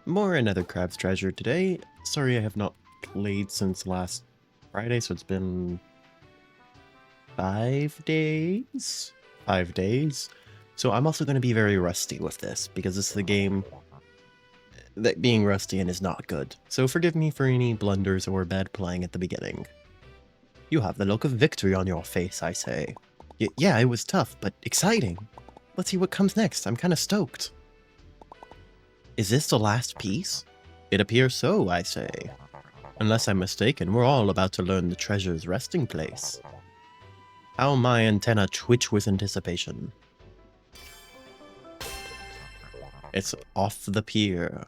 More another crab's treasure today. Sorry I have not played since last Friday, so it's been 5 days? 5 days. So I'm also going to be very rusty with this, because this is the game that being rusty in is not good. So forgive me for any blunders or bad playing at the beginning. You have the look of victory on your face, I say. Yeah, it was tough, but exciting. Let's see what comes next. I'm kind of stoked. Is this the last piece? It appears so, I say. Unless I'm mistaken, we're all about to learn the treasure's resting place. How my antenna twitch with anticipation. It's off the pier.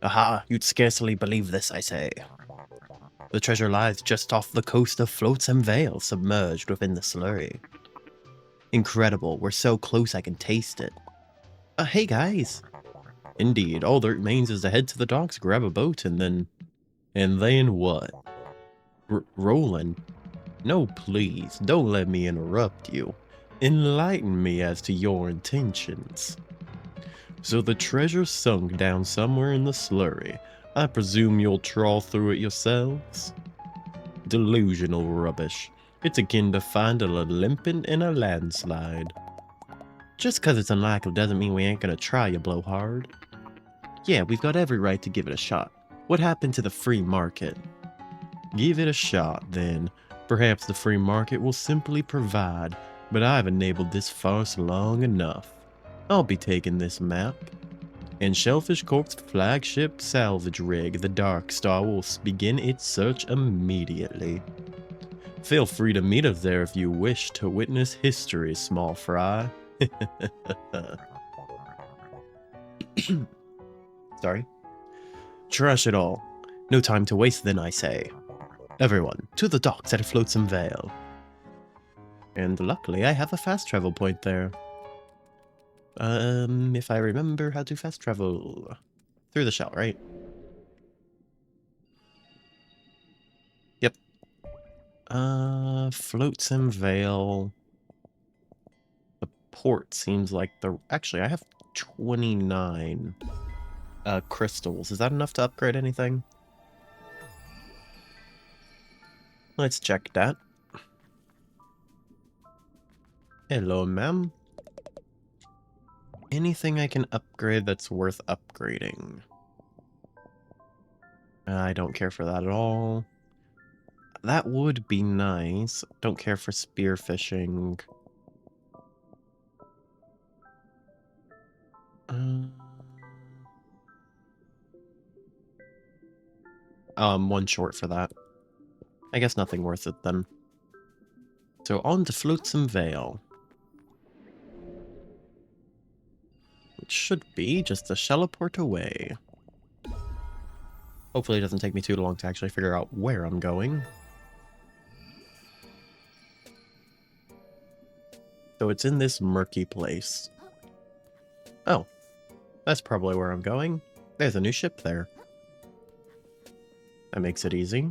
Aha, you'd scarcely believe this, I say. The treasure lies just off the coast of Flotsam Vale, submerged within the slurry. Incredible, we're so close I can taste it. Hey guys! Indeed, all that remains is to head to the docks, grab a boat, and then... And then what? Roland? No, please, don't let me interrupt you. Enlighten me as to your intentions. So the treasure sunk down somewhere in the slurry. I presume you'll trawl through it yourselves? Delusional rubbish. It's akin to find a limpet in a landslide. Just cause it's unlikely doesn't mean we ain't gonna try, you blowhard. Yeah, we've got every right to give it a shot. What happened to the free market? Give it a shot, then. Perhaps the free market will simply provide, but I've enabled this farce long enough. I'll be taking this map. And Shellfish Corp's flagship salvage rig, the Dark Star, will begin its search immediately. Feel free to meet us there if you wish to witness history, small fry. Sorry. Trash it all. No time to waste then, I say. Everyone, to the docks at Flotsam Vale. And luckily I have a fast travel point there. If I remember how to fast travel. Through the shell, right? Yep. Flotsam Vale. The port seems like the... Actually, I have 29 crystals. Is that enough to upgrade anything? Let's check that. Hello, ma'am. Anything I can upgrade that's worth upgrading? I don't care for that at all. That would be nice. Don't care for spearfishing. One short for that. I guess nothing worth it then. So on to Flotsam Vale. It should be just a shelleport away. Hopefully it doesn't take me too long to actually figure out where I'm going. So it's in this murky place. Oh, that's probably where I'm going. There's a new ship there. That makes it easy.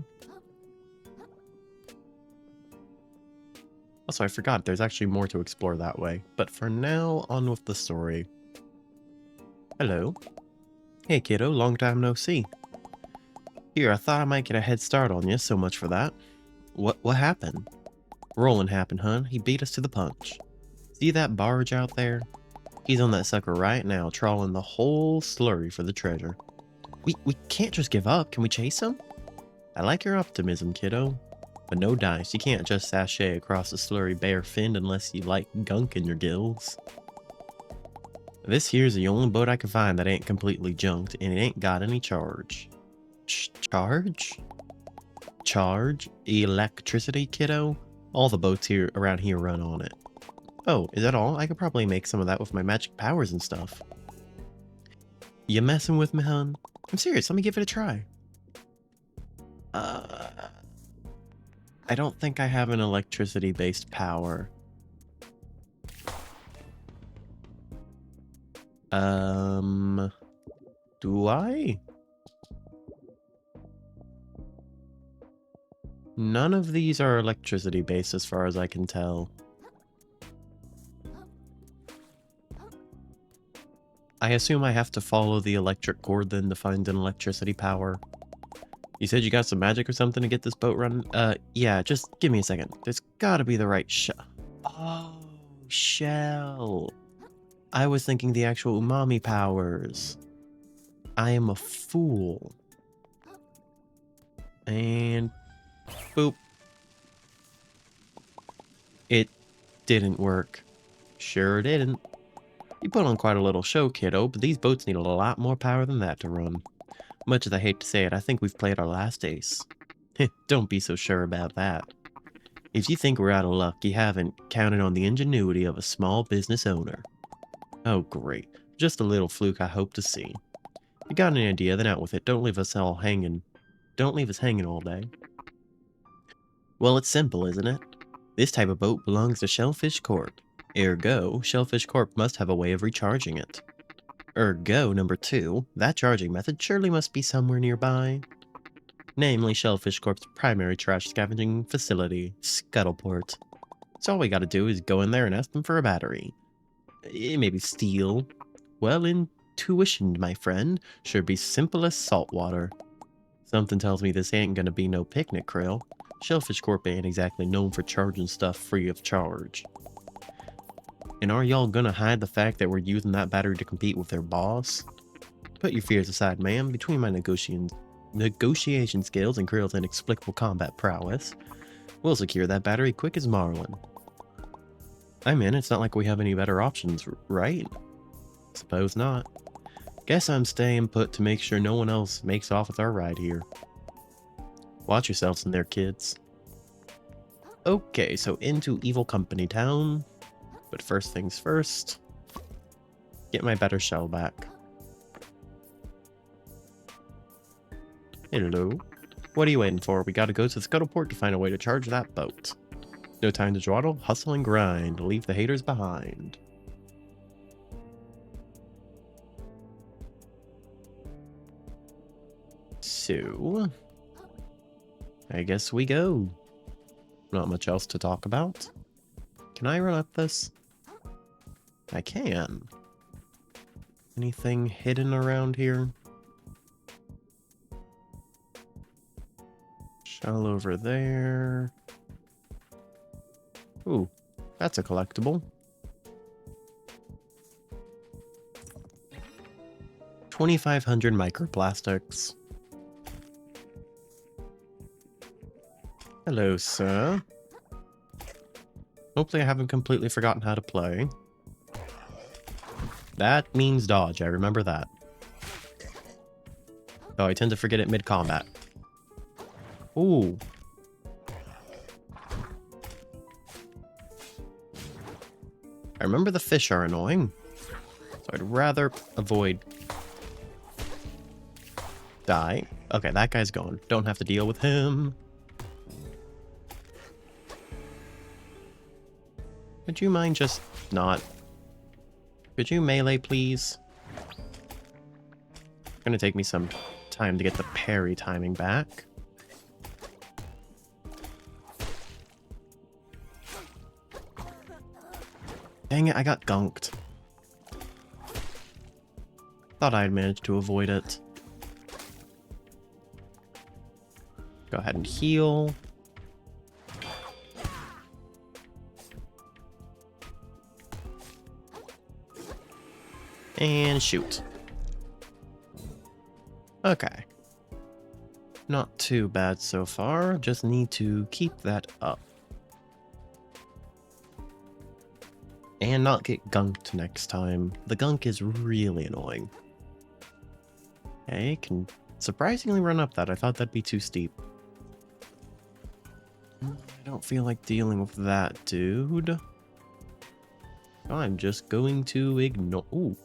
Also, I forgot, there's actually more to explore that way. But for now, on with the story. Hello. Hey kiddo, long time no see. Here, I thought I might get a head start on you, so much for that. What happened? Roland happened, hun. He beat us to the punch. See that barge out there? He's on that sucker right now, trawling the whole slurry for the treasure. We can't just give up. Can we chase him? I like your optimism, kiddo. But no dice. You can't just sashay across the slurry bare-finned unless you like gunk in your gills. This here's the only boat I can find that ain't completely junked, and it ain't got any charge. Charge? Charge? Electricity, kiddo? All the boats here around here run on it. Oh, is that all? I could probably make some of that with my magic powers and stuff. You messing with me, hun? I'm serious, let me give it a try. I don't think I have an electricity-based power. Do I? None of these are electricity-based as far as I can tell. I assume I have to follow the electric cord then to find an electricity power. You said you got some magic or something to get this boat running? Yeah, just give me a second. There's gotta be the right Oh, shell. I was thinking the actual umami powers. I am a fool. And boop. It didn't work. Sure didn't. You put on quite a little show, kiddo, but these boats need a lot more power than that to run. Much as I hate to say it, I think we've played our last ace. Don't be so sure about that. If you think we're out of luck, you haven't counted on the ingenuity of a small business owner. Oh great, just a little fluke I hope to see. You got an idea, then out with it. Don't leave us hanging all day. Well, it's simple, isn't it? This type of boat belongs to Shellfish Corp. Ergo, Shellfish Corp must have a way of recharging it. Ergo, number 2, that charging method surely must be somewhere nearby. Namely, Shellfish Corp's primary trash scavenging facility, Scuttleport. So all we gotta do is go in there and ask them for a battery. Maybe steel. Well, intuition, my friend, should be simple as salt water. Something tells me this ain't gonna be no picnic, Krill. Shellfish Corp ain't exactly known for charging stuff free of charge. And are y'all gonna hide the fact that we're using that battery to compete with their boss? Put your fears aside, ma'am. Between my negotiation skills and Krill's inexplicable combat prowess, we'll secure that battery quick as Marlin. I'm in. It's not like we have any better options, right? Suppose not. Guess I'm staying put to make sure no one else makes off with our ride here. Watch yourselves in there, kids. Okay, so into Evil Company Town. But first things first, get my better shell back. Hello. What are you waiting for? We gotta go to the Scuttleport to find a way to charge that boat. No time to dawdle, hustle and grind, leave the haters behind. So, I guess we go. Not much else to talk about. Can I run up this? I can. Anything hidden around here? Shell over there. Ooh, that's a collectible. 2,500 microplastics. Hello, sir. Hopefully I haven't completely forgotten how to play. That means dodge, I remember that. Oh, I tend to forget it mid-combat. Ooh. I remember the fish are annoying, so I'd rather avoid... Die. Okay, that guy's gone. Don't have to deal with him. Would you mind just not... Could you melee, please? It's gonna take me some time to get the parry timing back. Dang it, I got gunked. Thought I'd managed to avoid it. Go ahead and heal. And shoot. Okay. Not too bad so far. Just need to keep that up. And not get gunked next time. The gunk is really annoying. Okay, can surprisingly run up that. I thought that'd be too steep. I don't feel like dealing with that, dude. I'm just going to ignore... Ooh.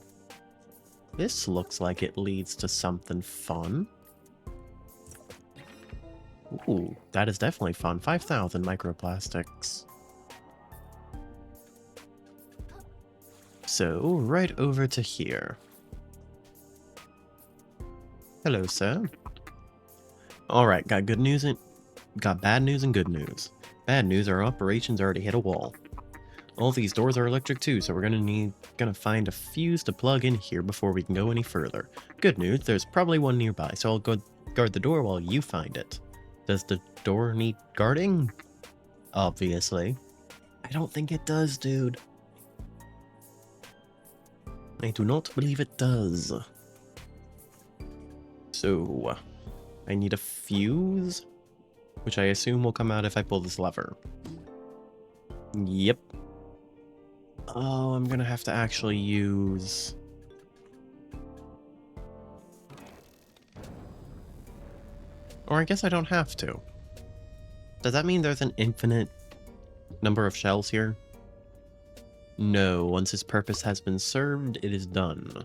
This looks like it leads to something fun. Ooh, that is definitely fun. 5,000 microplastics. So, right over to here. Hello, sir. Alright, got good news and... Got bad news and good news. Bad news, our operations already hit a wall. All these doors are electric too, so we're gonna find a fuse to plug in here before we can go any further. Good news, there's probably one nearby, so I'll go guard the door while you find it. Does the door need guarding? Obviously. I don't think it does, dude. I do not believe it does. So, I need a fuse, which I assume will come out if I pull this lever. Yep. Oh, I'm gonna have to actually use... Or I guess I don't have to. Does that mean there's an infinite number of shells here? No, once its purpose has been served, it is done.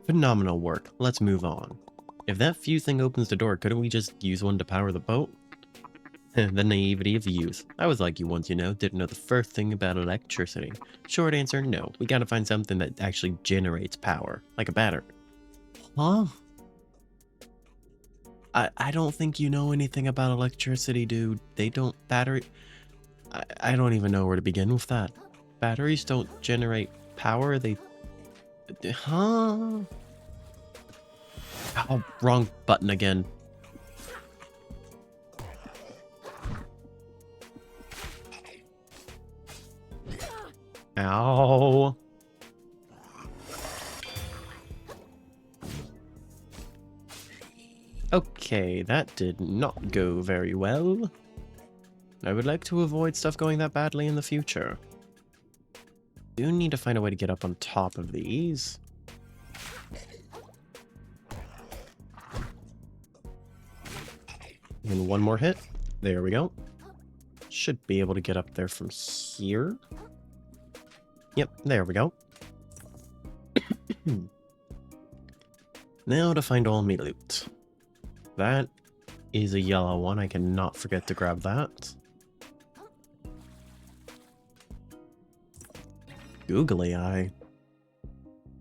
Phenomenal work. Let's move on. If that fuse thing opens the door, couldn't we just use one to power the boat? The naivety of the youth. I was like you once, you know, didn't know the first thing about electricity. Short answer, no. We gotta find something that actually generates power, like a battery. Huh? I don't think you know anything about electricity, dude. They don't battery... I don't even know where to begin with that. Batteries don't generate power, they... Huh? Oh, wrong button again. Ow. Okay, that did not go very well. I would like to avoid stuff going that badly in the future. Do need to find a way to get up on top of these. And one more hit. There we go. Should be able to get up there from here. Yep, there we go. Now to find all me loot. That is a yellow one. I cannot forget to grab that. Googly eye.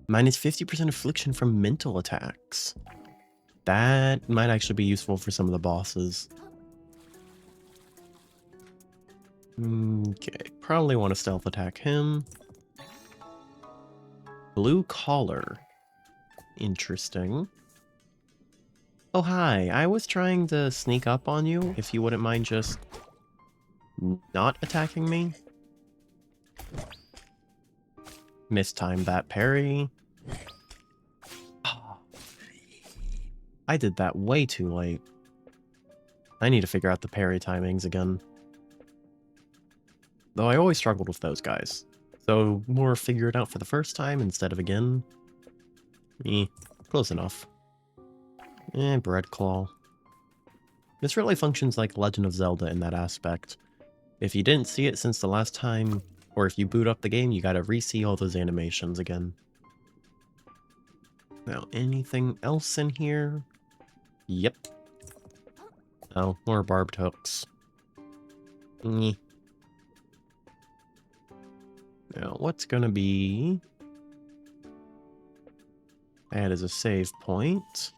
Minus 50% affliction from mental attacks. That might actually be useful for some of the bosses. Okay, probably want to stealth attack him. Blue collar. Interesting. Oh, hi. I was trying to sneak up on you, if you wouldn't mind just not attacking me. Mistimed that parry. I did that way too late. I need to figure out the parry timings again. Though I always struggled with those guys. So, more figure it out for the first time instead of again. Close enough. Bread claw. This really functions like Legend of Zelda in that aspect. If you didn't see it since the last time, or if you boot up the game, you gotta re-see all those animations again. Now, anything else in here? Yep. Oh, more barbed hooks. Now, what's gonna be... That is a save point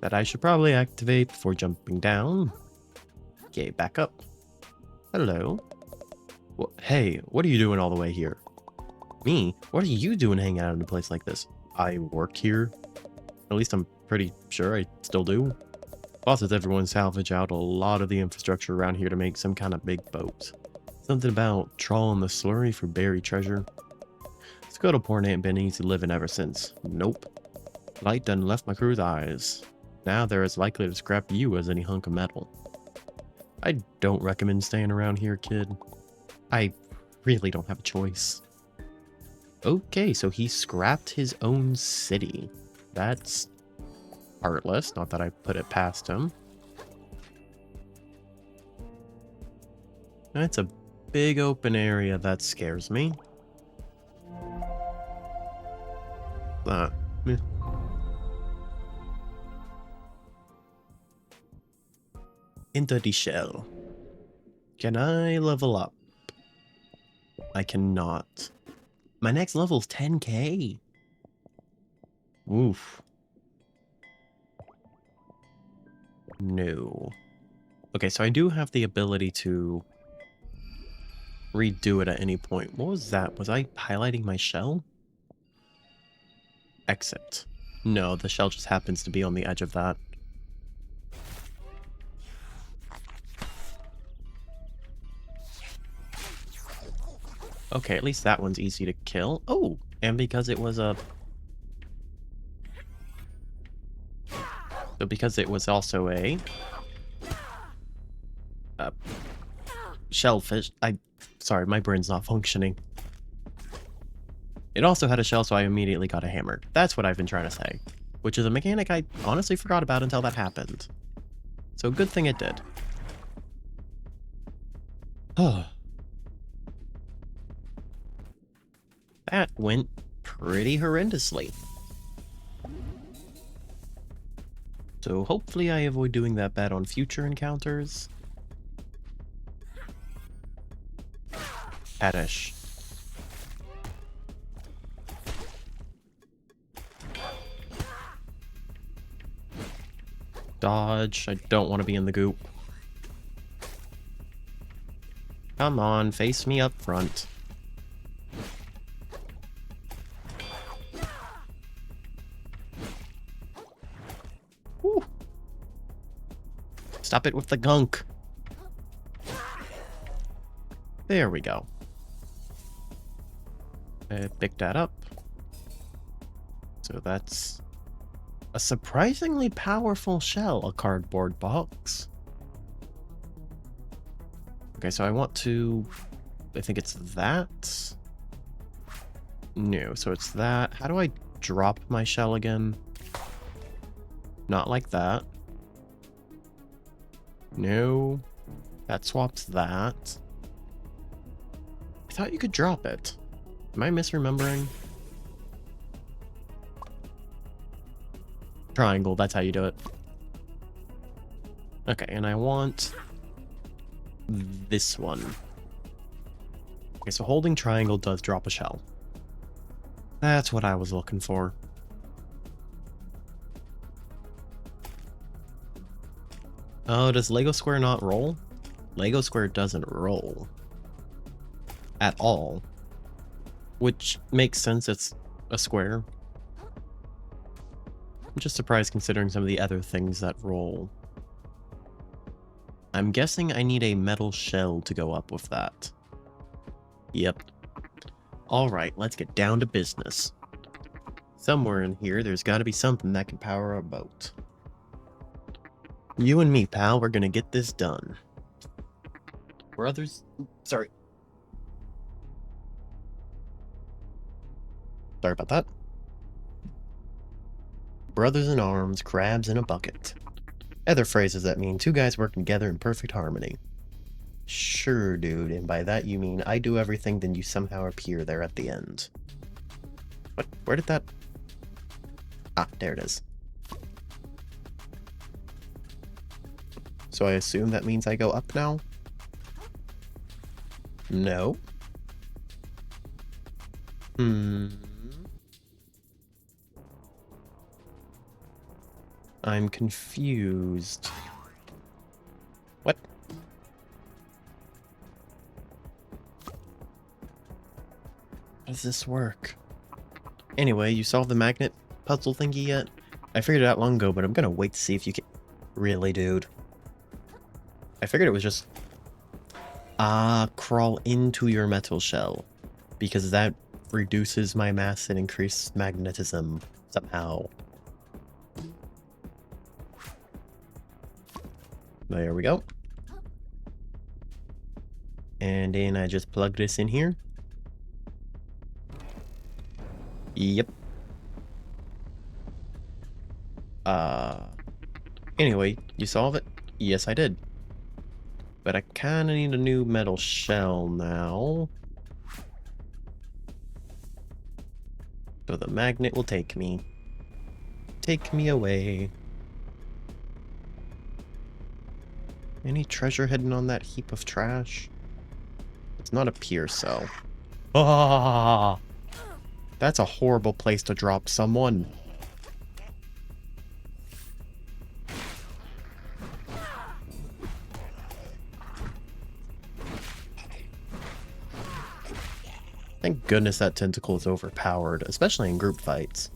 that I should probably activate before jumping down. Okay, back up. Hello. Hey, what are you doing all the way here? Me? What are you doing hanging out in a place like this? I work here. At least I'm pretty sure I still do. Bosses everyone salvage out a lot of the infrastructure around here to make some kind of big boat. Something about trawling the slurry for buried treasure. Scuttleport ain't been easy living ever since. Nope. Light done left my crew's eyes. Now they're as likely to scrap you as any hunk of metal. I don't recommend staying around here, kid. I really don't have a choice. Okay, so he scrapped his own city. That's heartless, not that I put it past him. That's a big open area that scares me. Meh. Into the shell. Can I level up? I cannot. My next level is 10k. Oof. No. Okay, so I do have the ability to redo it at any point. What was that? Was I highlighting my shell? Exit. No, the shell just happens to be on the edge of that. Okay, at least that one's easy to kill. Oh, and because it was a... So because it was also a shellfish... Sorry, my brain's not functioning. It also had a shell, so I immediately got a hammer. That's what I've been trying to say. Which is a mechanic I honestly forgot about until that happened. So good thing it did. Oh. That went pretty horrendously. So hopefully I avoid doing that bad on future encounters. Haddish. Dodge. I don't want to be in the goop. Come on, face me up front. Whew. Stop it with the gunk. There we go. I picked that up. So that's a surprisingly powerful shell, a cardboard box. Okay, so I want to... I think it's that. No, so it's that. How do I drop my shell again? Not like that. No. That swaps that. I thought you could drop it. Am I misremembering? Triangle, that's how you do it. Okay, and I want this one. Okay, so holding triangle does drop a shell. That's what I was looking for. Oh, does Lego Square not roll? Lego Square doesn't roll. At all. Which makes sense, it's a square. I'm just surprised considering some of the other things that roll. I'm guessing I need a metal shell to go up with that. Yep. Alright, let's get down to business. Somewhere in here, there's gotta be something that can power a boat. You and me, pal, we're gonna get this done. Brothers... Sorry. Sorry about that. Brothers in arms, crabs in a bucket. Other phrases that mean two guys working together in perfect harmony. Sure, dude, and by that you mean I do everything, then you somehow appear there at the end. What? Where did that... Ah, there it is. So I assume that means I go up now? No. I'm confused. What? How does this work? Anyway, you solved the magnet puzzle thingy yet? I figured it out long ago, but I'm gonna wait to see if you can... Really, dude? I figured it was just... crawl into your metal shell. Because that reduces my mass and increases magnetism somehow. There we go. And then I just plug this in here. Yep. Anyway, you solve it? Yes, I did. But I kinda need a new metal shell now. So the magnet will take me. Take me away. Any treasure hidden on that heap of trash? It's not a pier cell. Ah! That's a horrible place to drop someone. Thank goodness that tentacle is overpowered, especially in group fights.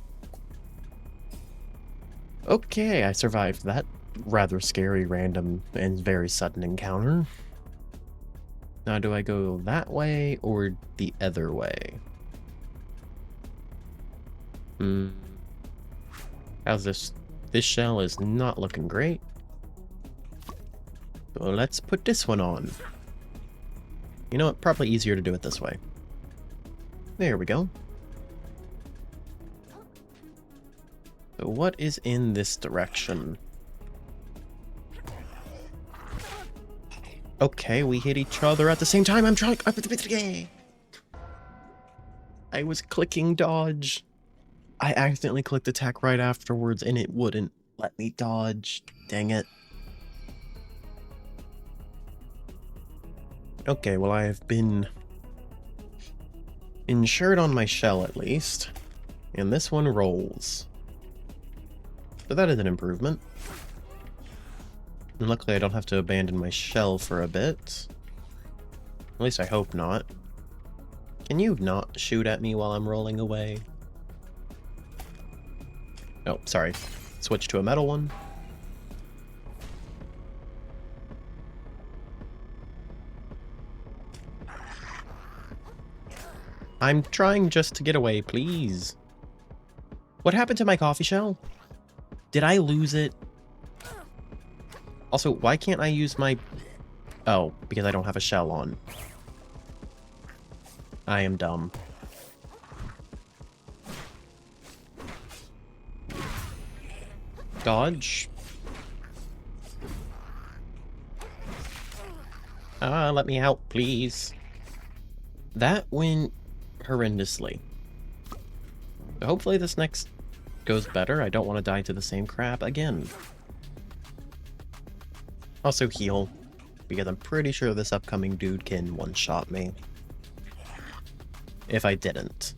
Okay, I survived that rather scary, random, and very sudden encounter. Now, do I go that way or the other way? How's this? This shell is not looking great. So let's put this one on. You know what? Probably easier to do it this way. There we go. So what is in this direction? Okay, we hit each other at the same time. I'm trying. I was clicking dodge. I accidentally clicked attack right afterwards and it wouldn't let me dodge. Dang it. Okay, well, I have been insured on my shell at least, and this one rolls. So that is an improvement. And luckily I don't have to abandon my shell for a bit. At least I hope not. Can you not shoot at me while I'm rolling away? Oh, sorry. Switch to a metal one. I'm trying just to get away, please. What happened to my coffee shell? Did I lose it? Also, why can't I use my... Oh, because I don't have a shell on. I am dumb. Dodge. Let me out, please. That went horrendously. So hopefully this next goes better. I don't want to die to the same crap again. Also heal, because I'm pretty sure this upcoming dude can one-shot me. If I didn't.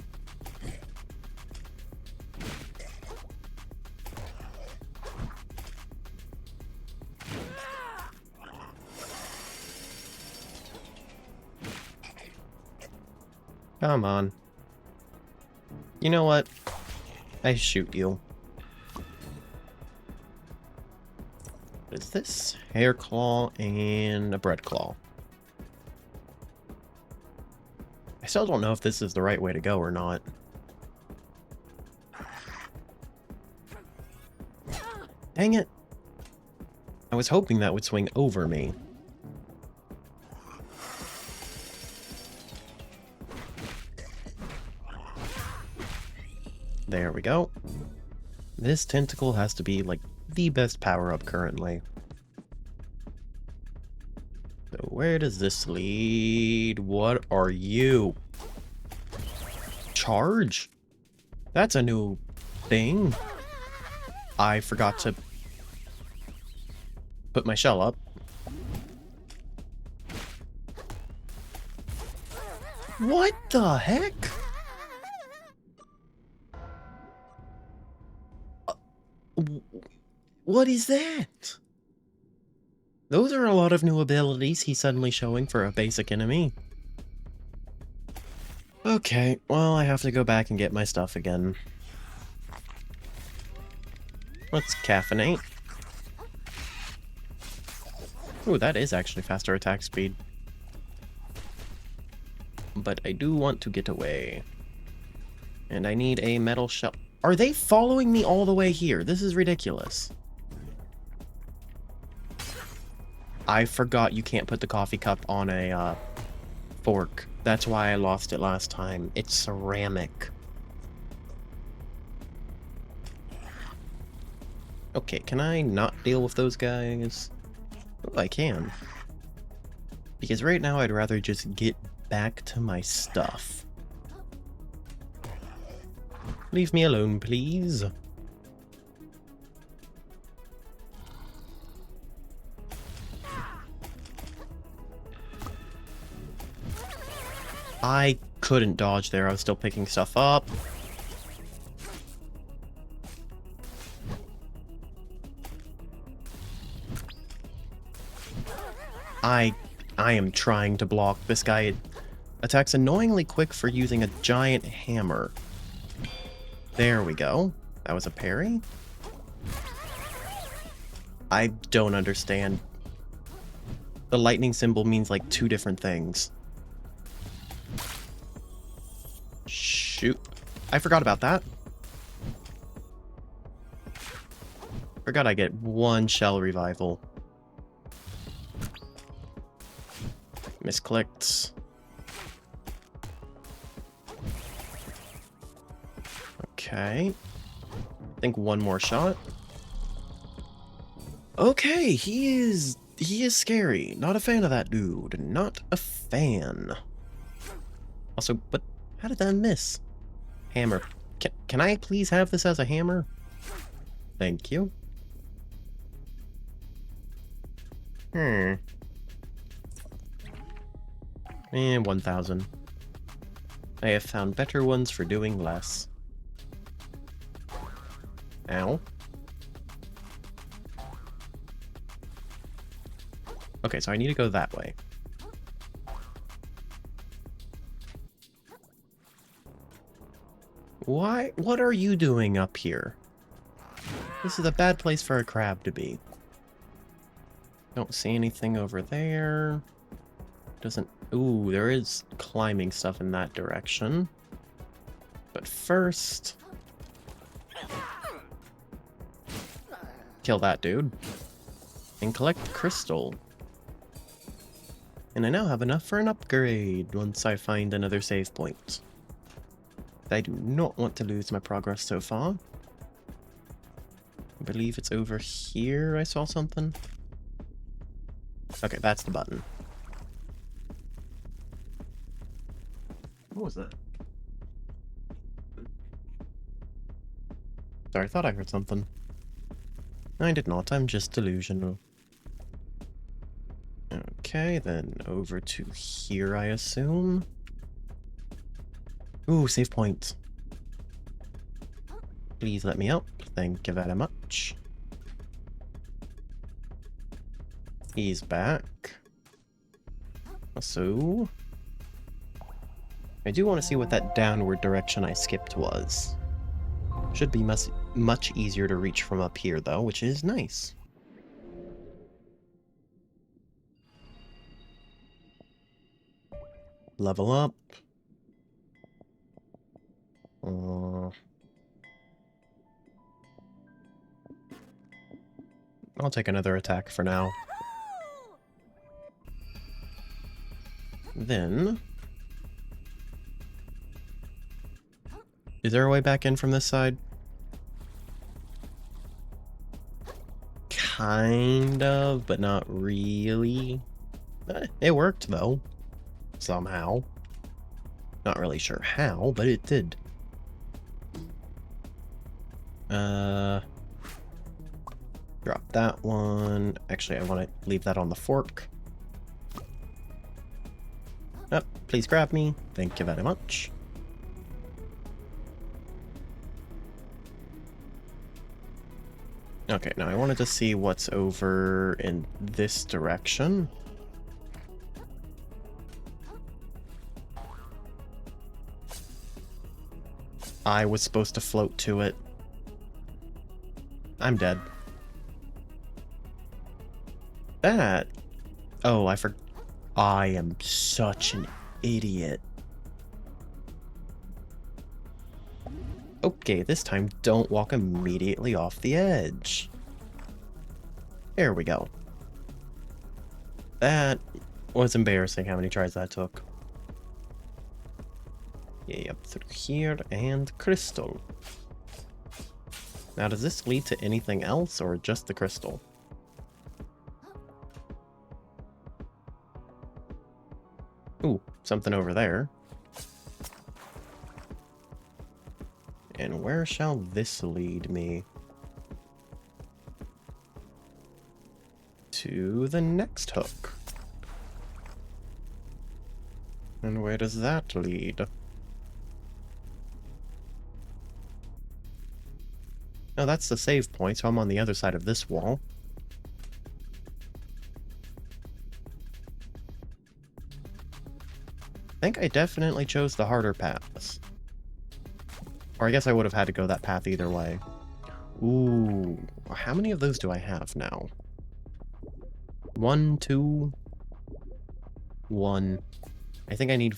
Come on. You know what? I shoot you. What is this? Hair claw and a bread claw. I still don't know if this is the right way to go or not. Dang it. I was hoping that would swing over me. There we go. This tentacle has to be, like, the best power-up currently. So where does this lead? What are you? Charge? That's a new thing. I forgot to put my shell up. What the heck? What is that? Those are a lot of new abilities he's suddenly showing for a basic enemy. Okay, well, I have to go back and get my stuff again. Let's caffeinate. Ooh, that is actually faster attack speed. But I do want to get away. And I need a metal shell. Are they following me all the way here? This is ridiculous. I forgot you can't put the coffee cup on a fork. That's why I lost it last time. It's ceramic. Okay, can I not deal with those guys? Oh, I can. Because right now I'd rather just get back to my stuff. Leave me alone, please. I couldn't dodge there. I was still picking stuff up. I am trying to block this guy. Attacks annoyingly quick for using a giant hammer. There we go. That was a parry? I don't understand. The lightning symbol means like 2 different things. Shoot. I forgot about that. Forgot I get 1 shell revival. Misclicked. Okay. I think 1 more shot. Okay, he is scary. Not a fan of that dude. Not a fan. Also, but how did that miss? Hammer. Can I please have this as a hammer? Thank you. And 1,000. I have found better ones for doing less. Ow. Okay, so I need to go that way. Why? What are you doing up here? This is a bad place for a crab to be. Don't see anything over there. Doesn't... Ooh, there is climbing stuff in that direction. But first... kill that dude. And collect the crystal. And I now have enough for an upgrade once I find another save point. I do not want to lose my progress so far. I believe it's over here I saw something. Okay, that's the button. What was that? Sorry, I thought I heard something. I did not, I'm just delusional. Okay, then over to here, I assume. Ooh, save point. Please let me up. Thank you very much. He's back. So... I do want to see what that downward direction I skipped was. Should be much easier to reach from up here, though, which is nice. Level up. I'll take another attack for now. Then... is there a way back in from this side? Kind of, but not really. It worked, though. Somehow. Not really sure how, but it did. Drop that one. Actually, I want to leave that on the fork. Oh, please grab me. Thank you very much. Okay, now I wanted to see what's over in this direction. I was supposed to float to it. I'm dead. That... oh, I am such an idiot. Okay, this time don't walk immediately off the edge. There we go. That was embarrassing how many tries that took. Yeah, up through here, and crystal. Now, does this lead to anything else, or just the crystal? Ooh, something over there. And where shall this lead me? To the next hook. And where does that lead? Oh, that's the save point, so I'm on the other side of this wall. think I definitely chose the harder paths. Or I guess I would have had to go that path either way. Ooh, how many of those do I have now? 1, 2, 1. I think I need...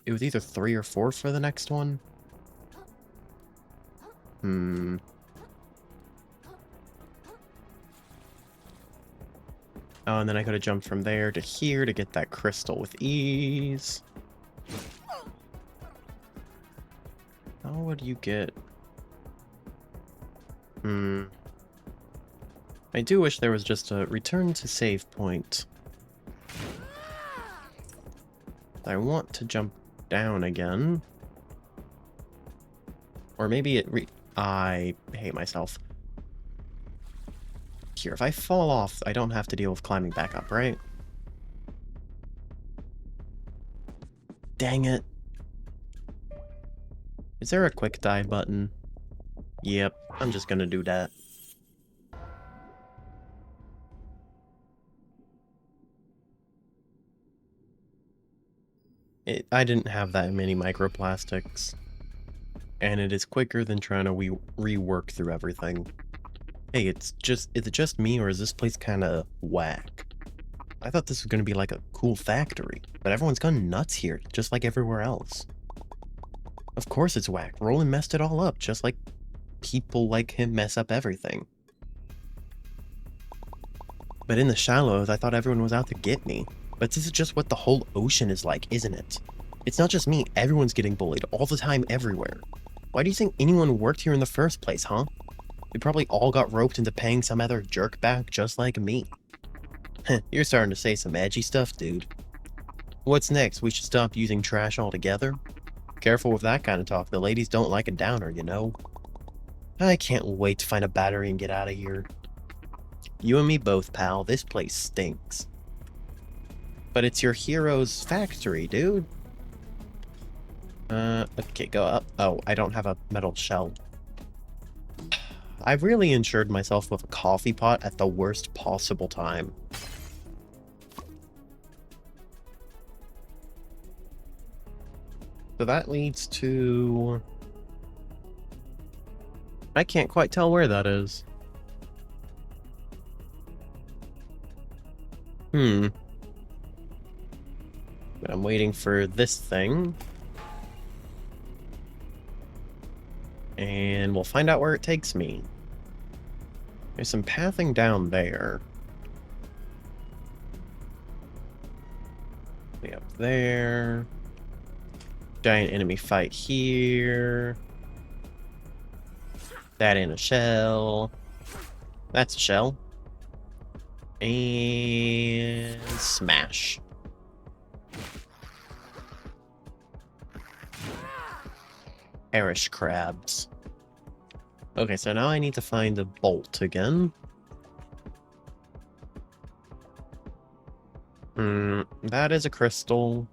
It was either 3 or 4 for the next one. Hmm. Oh, and then I could have jumped from there to here to get that crystal with ease. How would you get... I do wish there was just a return to save point. I want to jump down again. Or maybe it I hate myself. Here, if I fall off, I don't have to deal with climbing back up, right? Dang it. Is there a quick dive button? Yep, I'm just gonna do that. I didn't have that many microplastics. And it is quicker than trying to rework through everything. Hey, is it just me, or is this place kinda whack? I thought this was gonna be like a cool factory, but everyone's gone nuts here, just like everywhere else. Of course it's whack. Roland messed it all up, just like people like him mess up everything. But in the shallows, I thought everyone was out to get me. But this is just what the whole ocean is like, isn't it? It's not just me, everyone's getting bullied all the time everywhere. Why do you think anyone worked here in the first place, huh? We probably all got roped into paying some other jerk back just like me. You're starting to say some edgy stuff, dude. What's next? We should stop using trash altogether? Careful with that kind of talk, the ladies don't like a downer, you know? I can't wait to find a battery and get out of here. You and me both, pal. This place stinks. But it's your hero's factory, dude. Okay, go up. Oh, I don't have a metal shell. I've really insured myself with a coffee pot at the worst possible time. So that leads to... I can't quite tell where that is. But I'm waiting for this thing. And we'll find out where it takes me. There's some pathing down there. Way up there. Giant enemy fight here. That in a shell. That's a shell. And smash. Perish crabs. Okay, so now I need to find a bolt again. That is a crystal.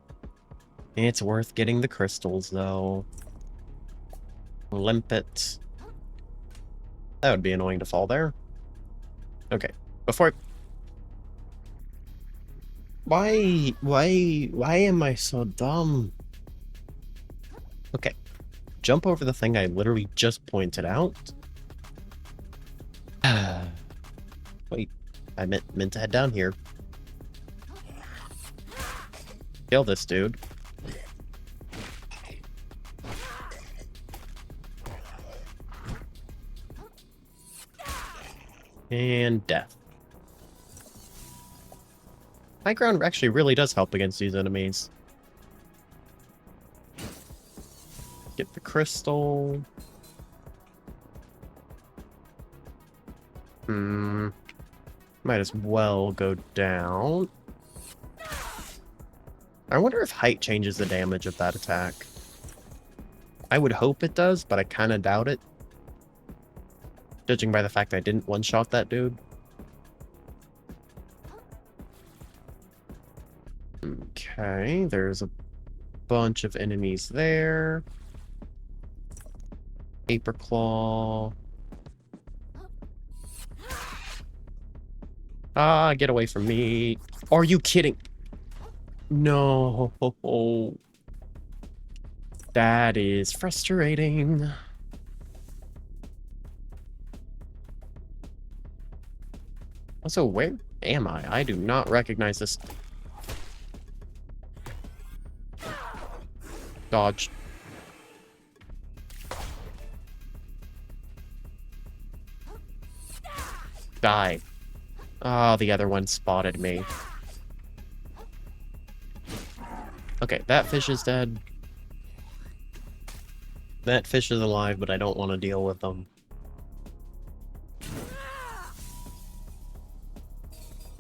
It's worth getting the crystals, though. Limpet. That would be annoying to fall there. Okay, before Why am I so dumb? Okay. Jump over the thing I literally just pointed out. Wait, I meant to head down here. Kill this dude. And death. High ground actually really does help against these enemies. Get the crystal. Might as well go down. I wonder if height changes the damage of that attack. I would hope it does, but I kind of doubt it. Judging by the fact I didn't one-shot that dude. Okay, there's a bunch of enemies there. Paper claw. Ah, get away from me. Are you kidding? No. That is frustrating. Also, where am I? I do not recognize this. Dodge. Die. Oh, the other one spotted me. Okay, that fish is dead. That fish is alive, but I don't want to deal with them.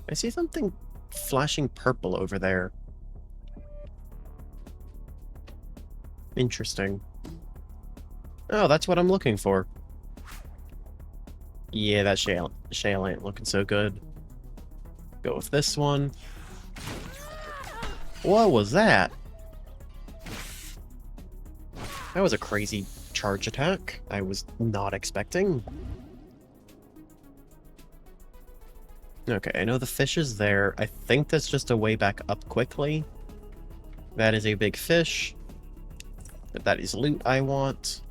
I see something flashing purple over there. Interesting. Oh, that's what I'm looking for. Yeah, that shale ain't looking so good. Go with this one. What was that? That was a crazy charge attack. I was not expecting. Okay, I know the fish is there. I think that's just a way back up quickly. That is a big fish. But that is loot I want.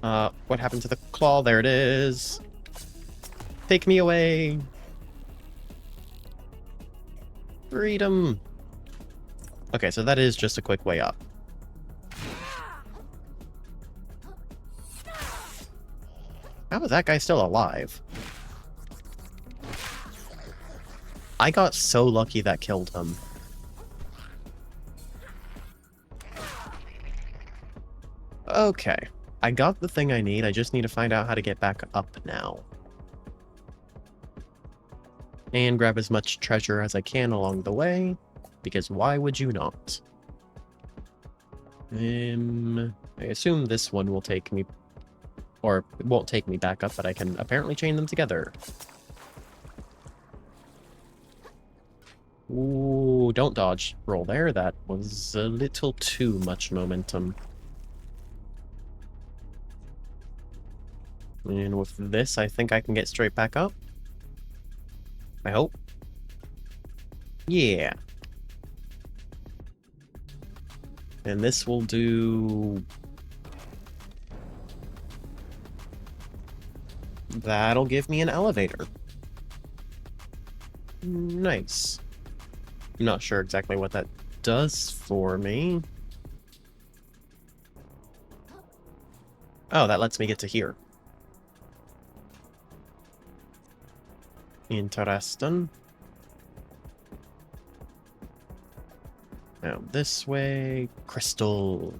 What happened to the claw? There it is. Take me away. Freedom. Okay, so that is just a quick way up. How is that guy still alive? I got so lucky that killed him. Okay. I got the thing I need. I just need to find out how to get back up now. And grab as much treasure as I can along the way. Because why would you not? I assume this one will take me... Or, it won't take me back up, but I can apparently chain them together. Ooh, don't dodge roll there. That was a little too much momentum. And with this, I think I can get straight back up. I hope. Yeah. And this will do... That'll give me an elevator. Nice. I'm not sure exactly what that does for me. Oh, that lets me get to here. Interesting. Now this way. Crystal.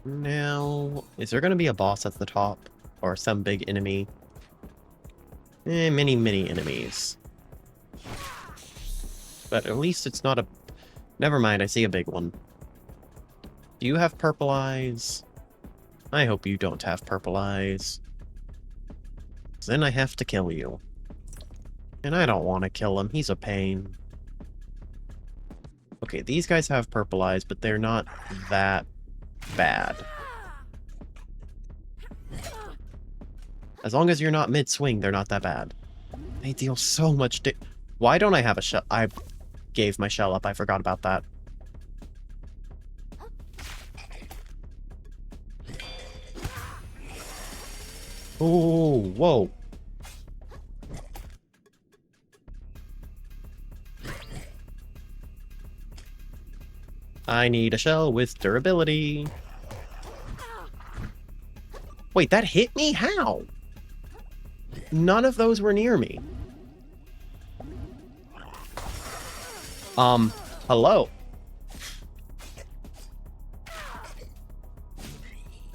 Now, is there going to be a boss at the top? Or some big enemy? Many enemies. But at least it's not a... Never mind, I see a big one. Do you have purple eyes? I hope you don't have purple eyes. Then I have to kill you. And I don't want to kill him, he's a pain. Okay, these guys have purple eyes, but they're not that bad. As long as you're not mid-swing, they're not that bad. They deal so much Why don't I have a shell? I gave my shell up, I forgot about that. Oh, whoa. I need a shell with durability. Wait, that hit me? How? None of those were near me. Hello?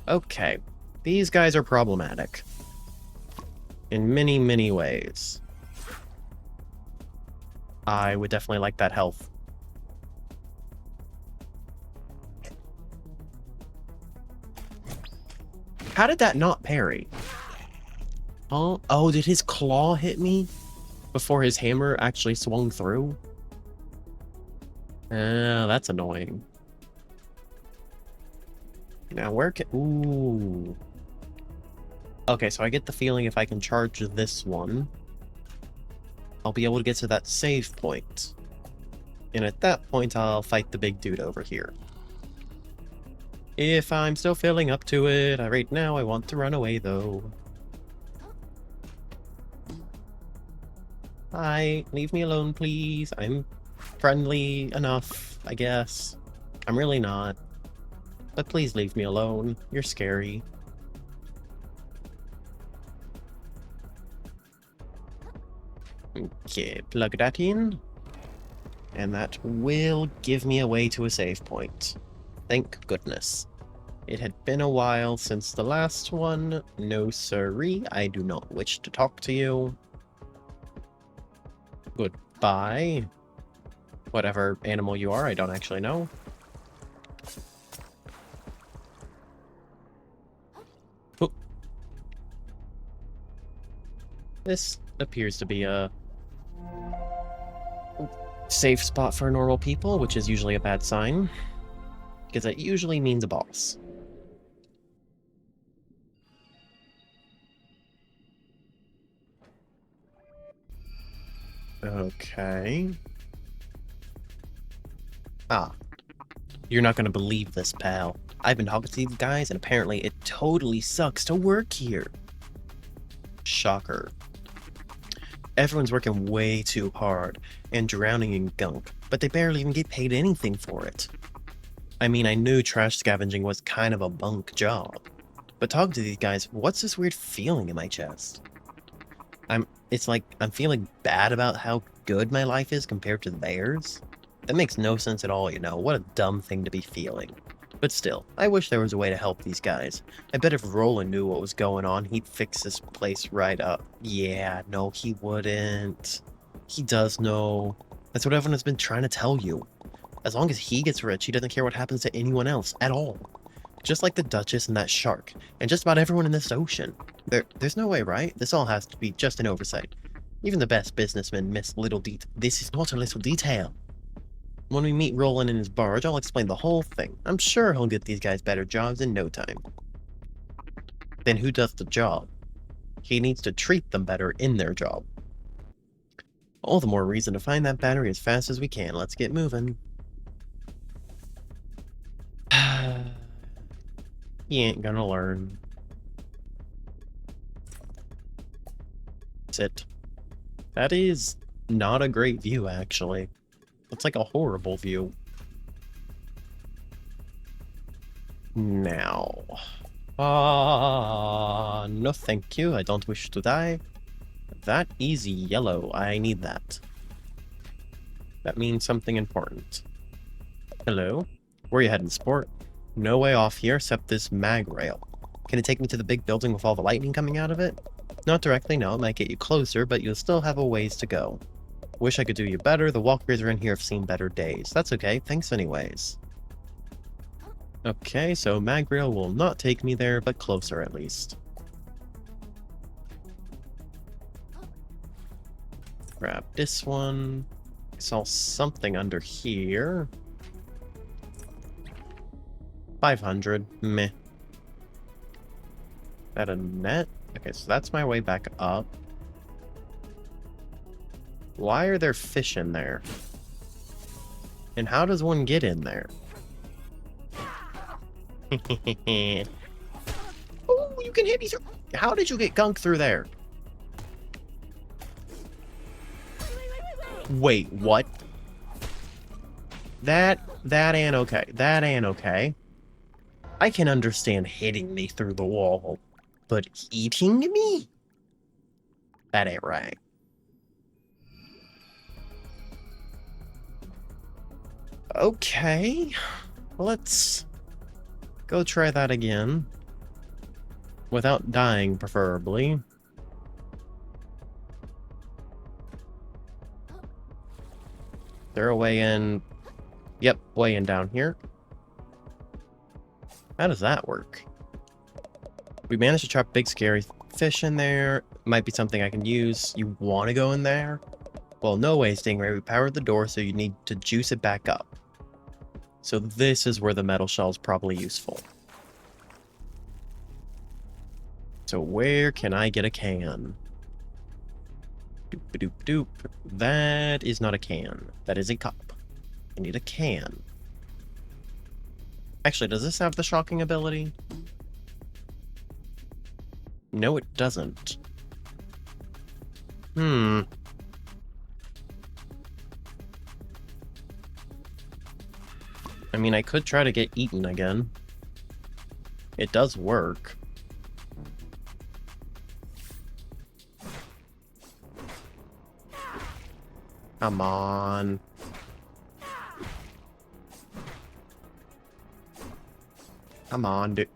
Okay. These guys are problematic. In many ways. I would definitely like that health. How did that not parry? Oh, did his claw hit me before his hammer actually swung through? That's annoying. Now where can... Ooh. Okay, so I get the feeling if I can charge this one, I'll be able to get to that save point. And at that point, I'll fight the big dude over here. If I'm still feeling up to it, right now I want to run away though. Hi, leave me alone please. I'm friendly enough, I guess. I'm really not. But please leave me alone. You're scary. Okay, plug that in. And that will give me a way to a save point. Thank goodness. It had been a while since the last one. No siree, I do not wish to talk to you. Goodbye. Whatever animal you are, I don't actually know. Oh. This appears to be a safe spot for normal people, which is usually a bad sign, because that usually means a boss. Okay. Ah. You're not gonna believe this, pal. I've been talking to these guys, and apparently it totally sucks to work here. Shocker. Everyone's working way too hard and drowning in gunk, but they barely even get paid anything for it. I mean, I knew trash scavenging was kind of a bunk job, but talking to these guys, what's this weird feeling in my chest? It's like I'm feeling bad about how good my life is compared to theirs. That makes no sense at all, you know. What a dumb thing to be feeling. But still, I wish there was a way to help these guys. I bet if Roland knew what was going on, he'd fix this place right up. Yeah, no, he wouldn't. He does know. That's what everyone has been trying to tell you. As long as he gets rich, he doesn't care what happens to anyone else at all. Just like the Duchess and that shark, and just about everyone in this ocean. There's no way, right? This all has to be just an oversight. Even the best businessmen miss little detail. This is not a little detail. When we meet Roland in his barge, I'll explain the whole thing. I'm sure he'll get these guys better jobs in no time. Then who does the job? He needs to treat them better in their job. All the more reason to find that battery as fast as we can. Let's get moving. He ain't gonna learn. Sit. That is not a great view, actually. It's like a horrible view. Now. No thank you. I don't wish to die. That is yellow. I need that. That means something important. Hello? Where are you heading, sport? No way off here except this mag rail. Can it take me to the big building with all the lightning coming out of it? Not directly, no. It might get you closer, but you'll still have a ways to go. Wish I could do you better. The walkers in here have seen better days. That's okay. Thanks anyways. Okay, so Magrail will not take me there, but closer at least. Grab this one. I saw something under here. 500. Meh. That a net? Okay, so that's my way back up. Why are there fish in there? And how does one get in there? Oh, you can hit me through. How did you get gunk through there? Wait, what? That ain't okay. That ain't okay. I can understand hitting me through the wall, but eating me? That ain't right. Okay, let's go try that again. Without dying, preferably. They're a way in. Yep, way in down here. How does that work? We managed to trap big scary fish in there. Might be something I can use. You want to go in there? Well, no way, Stingray. We powered the door, so you need to juice it back up. So this is where the metal shell is probably useful. So where can I get a can? Doop-a-doop-doop. That is not a can. That is a cup. I need a can. Actually, does this have the shocking ability? No, it doesn't. I mean, I could try to get eaten again. It does work. Come on. Come on, dude.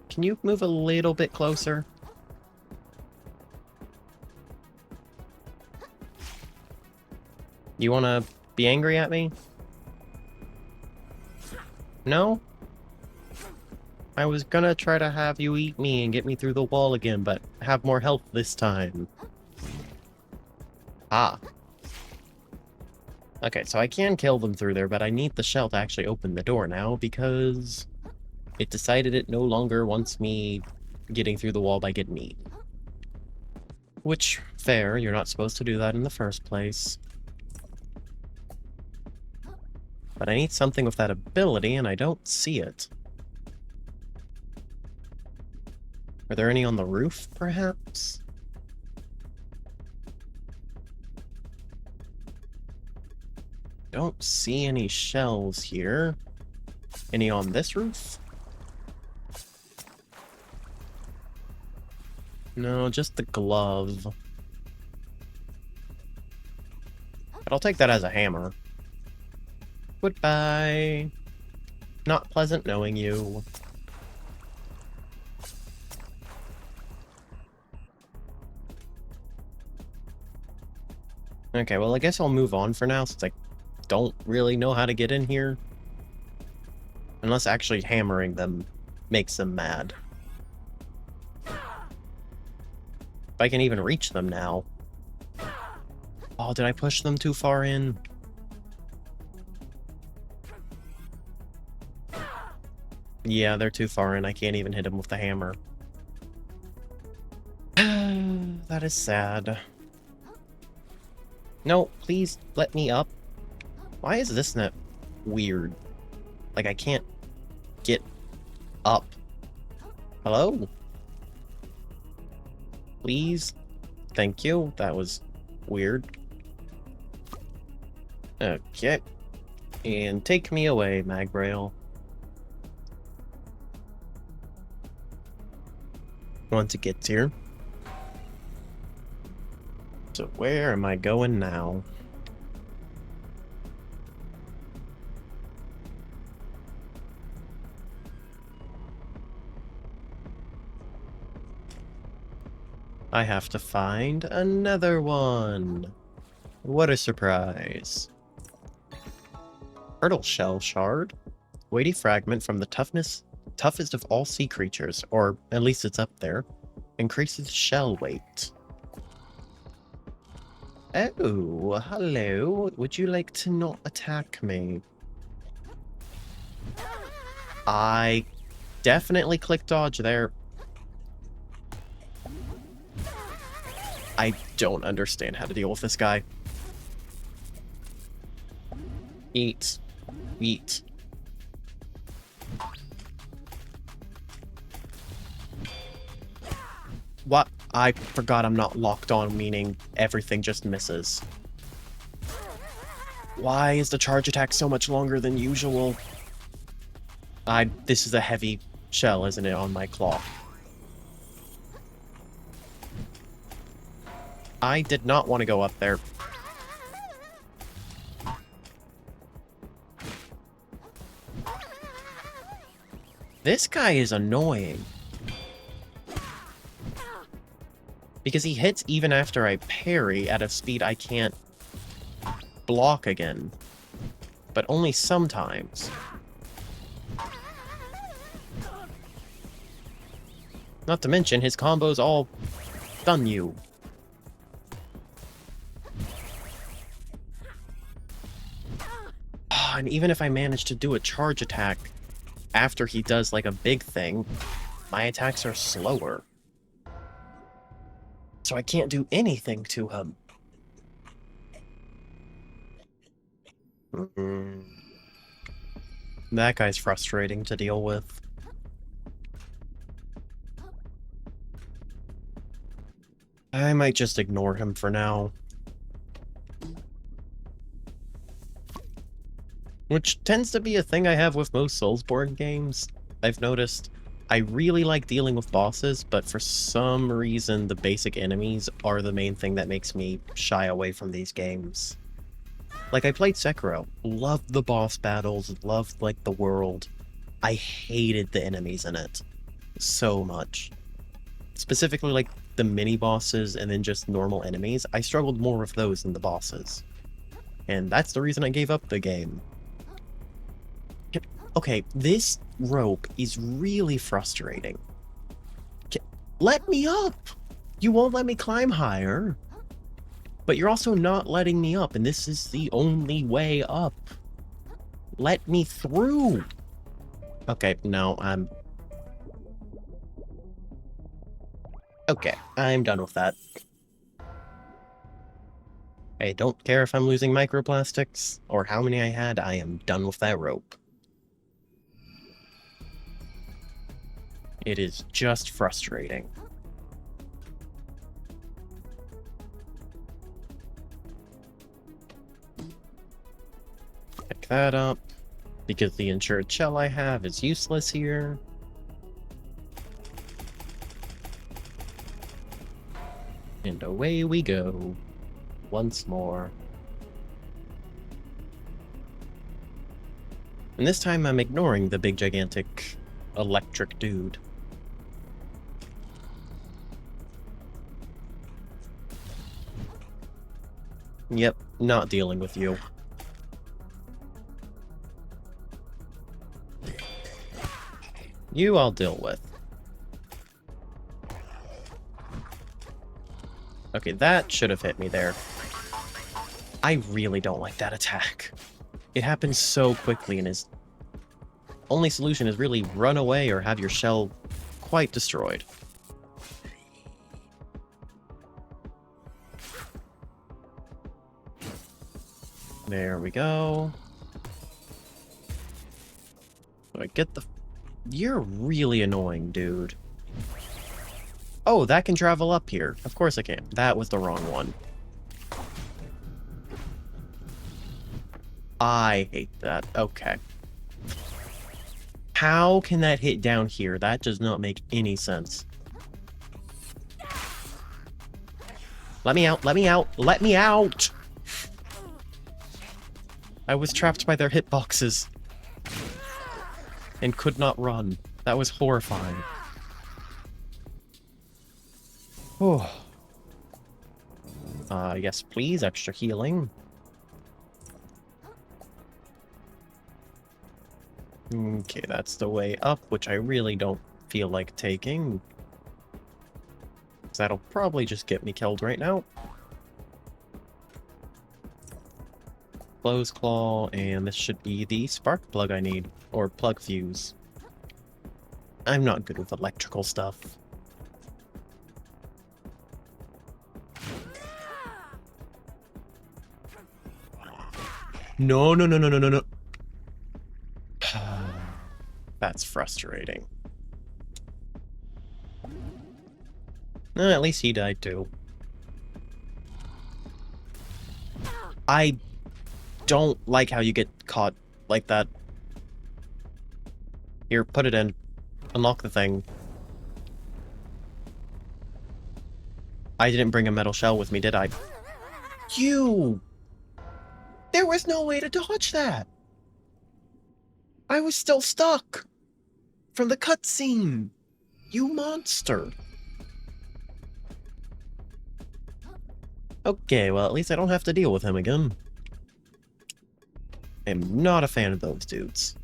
Can you move a little bit closer? You wanna be angry at me? No? I was gonna try to have you eat me and get me through the wall again, but have more health this time. Ah. Okay, so I can kill them through there, but I need the shell to actually open the door now because it decided it no longer wants me getting through the wall by getting eaten. Which, fair, you're not supposed to do that in the first place. But I need something with that ability, and I don't see it. Are there any on the roof, perhaps? Don't see any shells here. Any on this roof? No, just the glove. But I'll take that as a hammer. Goodbye. Not pleasant knowing you. Okay, well, I guess I'll move on for now, since I don't really know how to get in here. Unless actually hammering them makes them mad. If I can even reach them now. Oh, did I push them too far in? Yeah, they're too far in. I can't even hit them with the hammer. That is sad. No, please let me up. Why is this net weird? Like, I can't get up. Hello? Please? Thank you. That was weird. Okay. And take me away, Magbrail. Once it gets here. So where am I going now? I have to find another one. What a surprise. Turtle shell shard. Weighty fragment from the toughest of all sea creatures, or at least it's up there. Increases shell weight. Oh, hello. Would you like to not attack me? I definitely clicked dodge there. I don't understand how to deal with this guy. Eat. Eat. What? I forgot I'm not locked on, meaning everything just misses. Why is the charge attack so much longer than usual? This is a heavy shell, isn't it, on my claw? I did not want to go up there. This guy is annoying. Because he hits even after I parry at a speed I can't block again. But only sometimes. Not to mention, his combos all stun you. And even if I manage to do a charge attack after he does like a big thing, my attacks are slower. So I can't do anything to him. That guy's frustrating to deal with. I might just ignore him for now. Which tends to be a thing I have with most Soulsborne games. I've noticed I really like dealing with bosses, but for some reason the basic enemies are the main thing that makes me shy away from these games. Like, I played Sekiro, loved the boss battles, loved, like, the world. I hated the enemies in it so much. Specifically, like, the mini-bosses and then just normal enemies. I struggled more with those than the bosses. And that's the reason I gave up the game. Okay, this rope is really frustrating. Let me up! You won't let me climb higher. But you're also not letting me up, and this is the only way up. Let me through! Okay, no, Okay, I'm done with that. I don't care if I'm losing microplastics, or how many I had, I am done with that rope. It is just frustrating. Pick that up, because the insured shell I have is useless here. And away we go. Once more. And this time I'm ignoring the big gigantic electric dude. Yep, not dealing with you. You I'll deal with. Okay, that should have hit me there. I really don't like that attack. It happens so quickly and his only solution is really run away or have your shell quite destroyed. There we go. So I get the... You're really annoying, dude. Oh, that can travel up here. Of course I can. That was the wrong one. I hate that. Okay. How can that hit down here? That does not make any sense. Let me out, let me out, let me out! I was trapped by their hitboxes. And could not run. That was horrifying. Oh. Yes, please, extra healing. Okay, that's the way up, which I really don't feel like taking. That'll probably just get me killed right now. Close claw, and this should be the spark plug I need, or plug fuse. I'm not good with electrical stuff. No, no, no, no, no, no, no. That's frustrating. At least he died too. I don't like how you get caught like that. Here, put it in. Unlock the thing. I didn't bring a metal shell with me, did I? You! There was no way to dodge that! I was still stuck! From the cutscene! You monster! Okay, well at least I don't have to deal with him again. I'm not a fan of those dudes.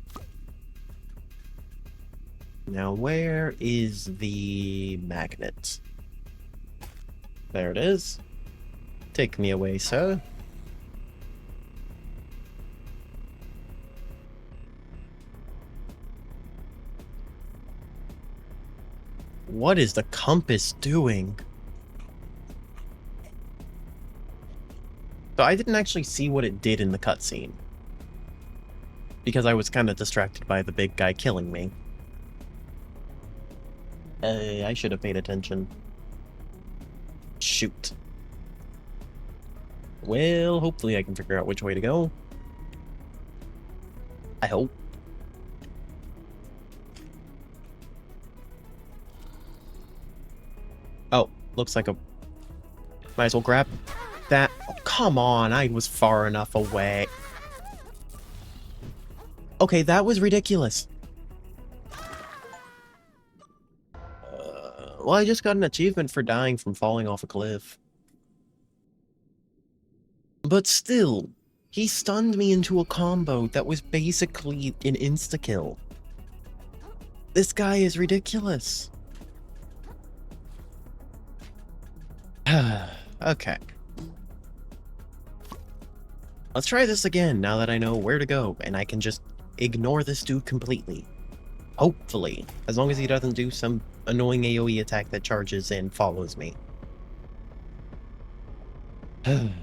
Now where is the magnet? There it is. Take me away, sir. What is the compass doing? So I didn't actually see what it did in the cutscene. Because I was kind of distracted by the big guy killing me. I should have paid attention. Shoot. Well, hopefully I can figure out which way to go. I hope. Oh, looks like a... Might as well grab that. Oh, come on, I was far enough away. Okay, that was ridiculous. Well, I just got an achievement for dying from falling off a cliff. But still, he stunned me into a combo that was basically an insta-kill. This guy is ridiculous. Okay. Let's try this again now that I know where to go and I can just ignore this dude completely. Hopefully. As long as he doesn't do some annoying AoE attack that charges and follows me. And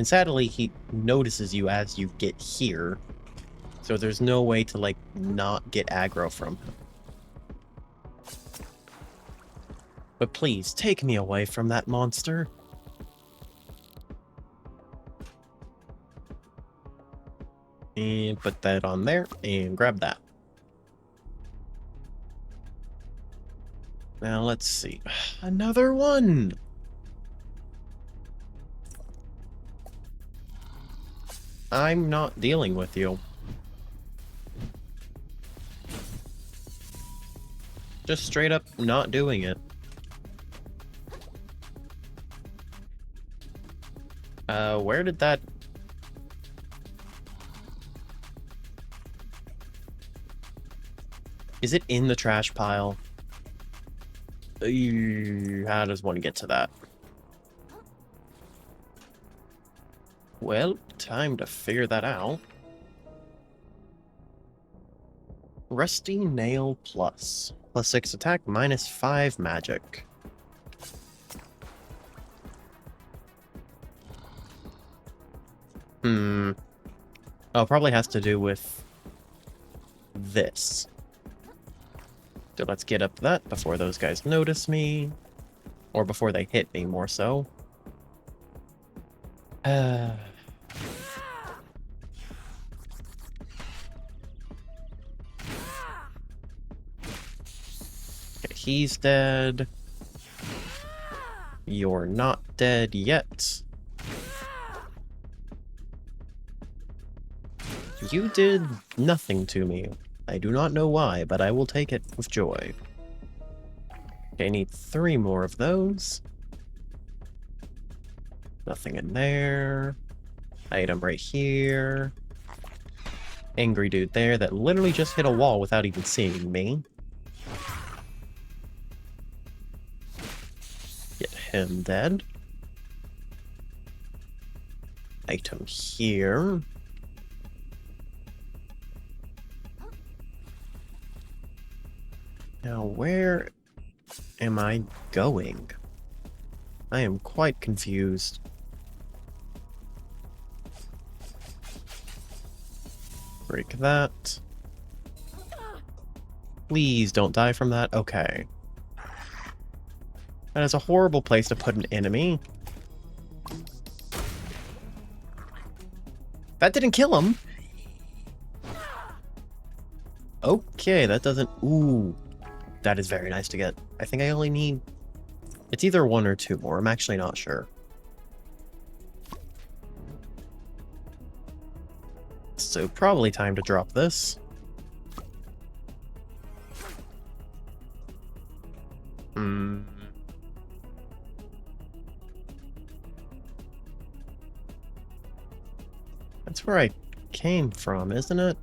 sadly, he notices you as you get here. So there's no way to, like, not get aggro from him. But please, take me away from that monster. And put that on there, and grab that. Now let's see. Another one! I'm not dealing with you. Just straight up not doing it. Where did that... Is it in the trash pile? How does one get to that? Well, time to figure that out. Rusty Nail Plus. +6 attack, -5 magic. Oh, probably has to do with this. So let's get up that before those guys notice me. Or before they hit me, more so. Okay, he's dead. You're not dead yet. You did nothing to me. I do not know why, but I will take it with joy. Okay, I need 3 more of those. Nothing in there. Item right here. Angry dude there that literally just hit a wall without even seeing me. Get him dead. Item here. Now, where am I going? I am quite confused. Break that. Please don't die from that. Okay. That is a horrible place to put an enemy. That didn't kill him. Okay, that doesn't... Ooh. That is very nice to get. I think I only need... It's either 1 or 2 more. I'm actually not sure. So probably time to drop this. That's where I came from, isn't it?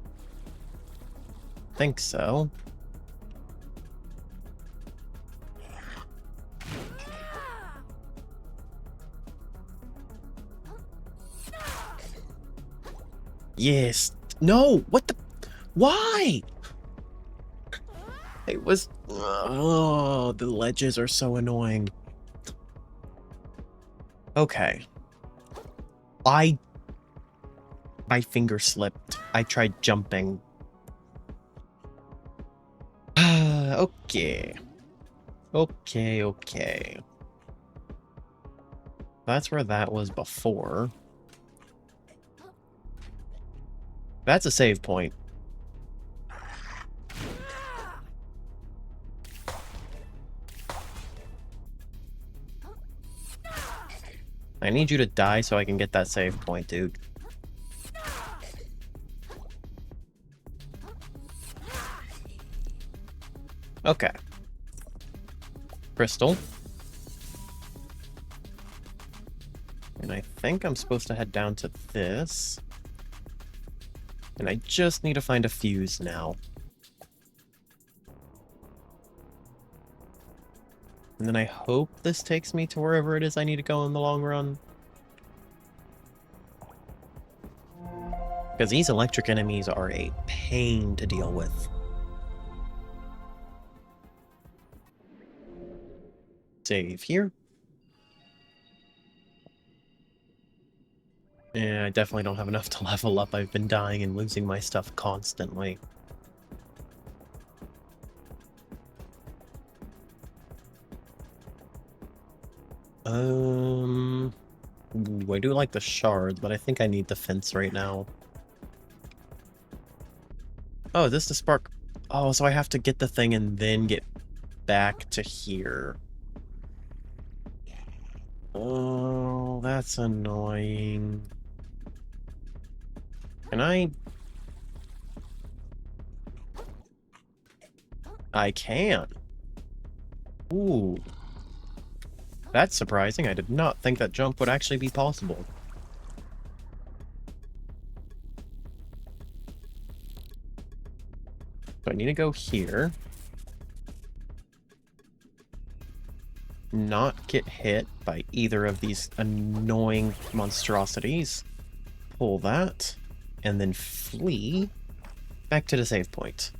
Think so. Yes. No! What the... Why? It was... Oh, the ledges are so annoying. Okay. My finger slipped. I tried jumping. Okay. Okay. That's where that was before. That's a save point. I need you to die so I can get that save point, dude. Okay. Crystal. And I think I'm supposed to head down to this. And I just need to find a fuse now. And then I hope this takes me to wherever it is I need to go in the long run. Because these electric enemies are a pain to deal with. Save here. Yeah, I definitely don't have enough to level up. I've been dying and losing my stuff constantly. Ooh, I do like the shards, but I think I need the fence right now. Oh, is this the spark? Oh, so I have to get the thing and then get back to here. Oh, that's annoying. Can I can. Ooh. That's surprising. I did not think that jump would actually be possible. So I need to go here. Not get hit by either of these annoying monstrosities. Pull that. And then flee back to the save point.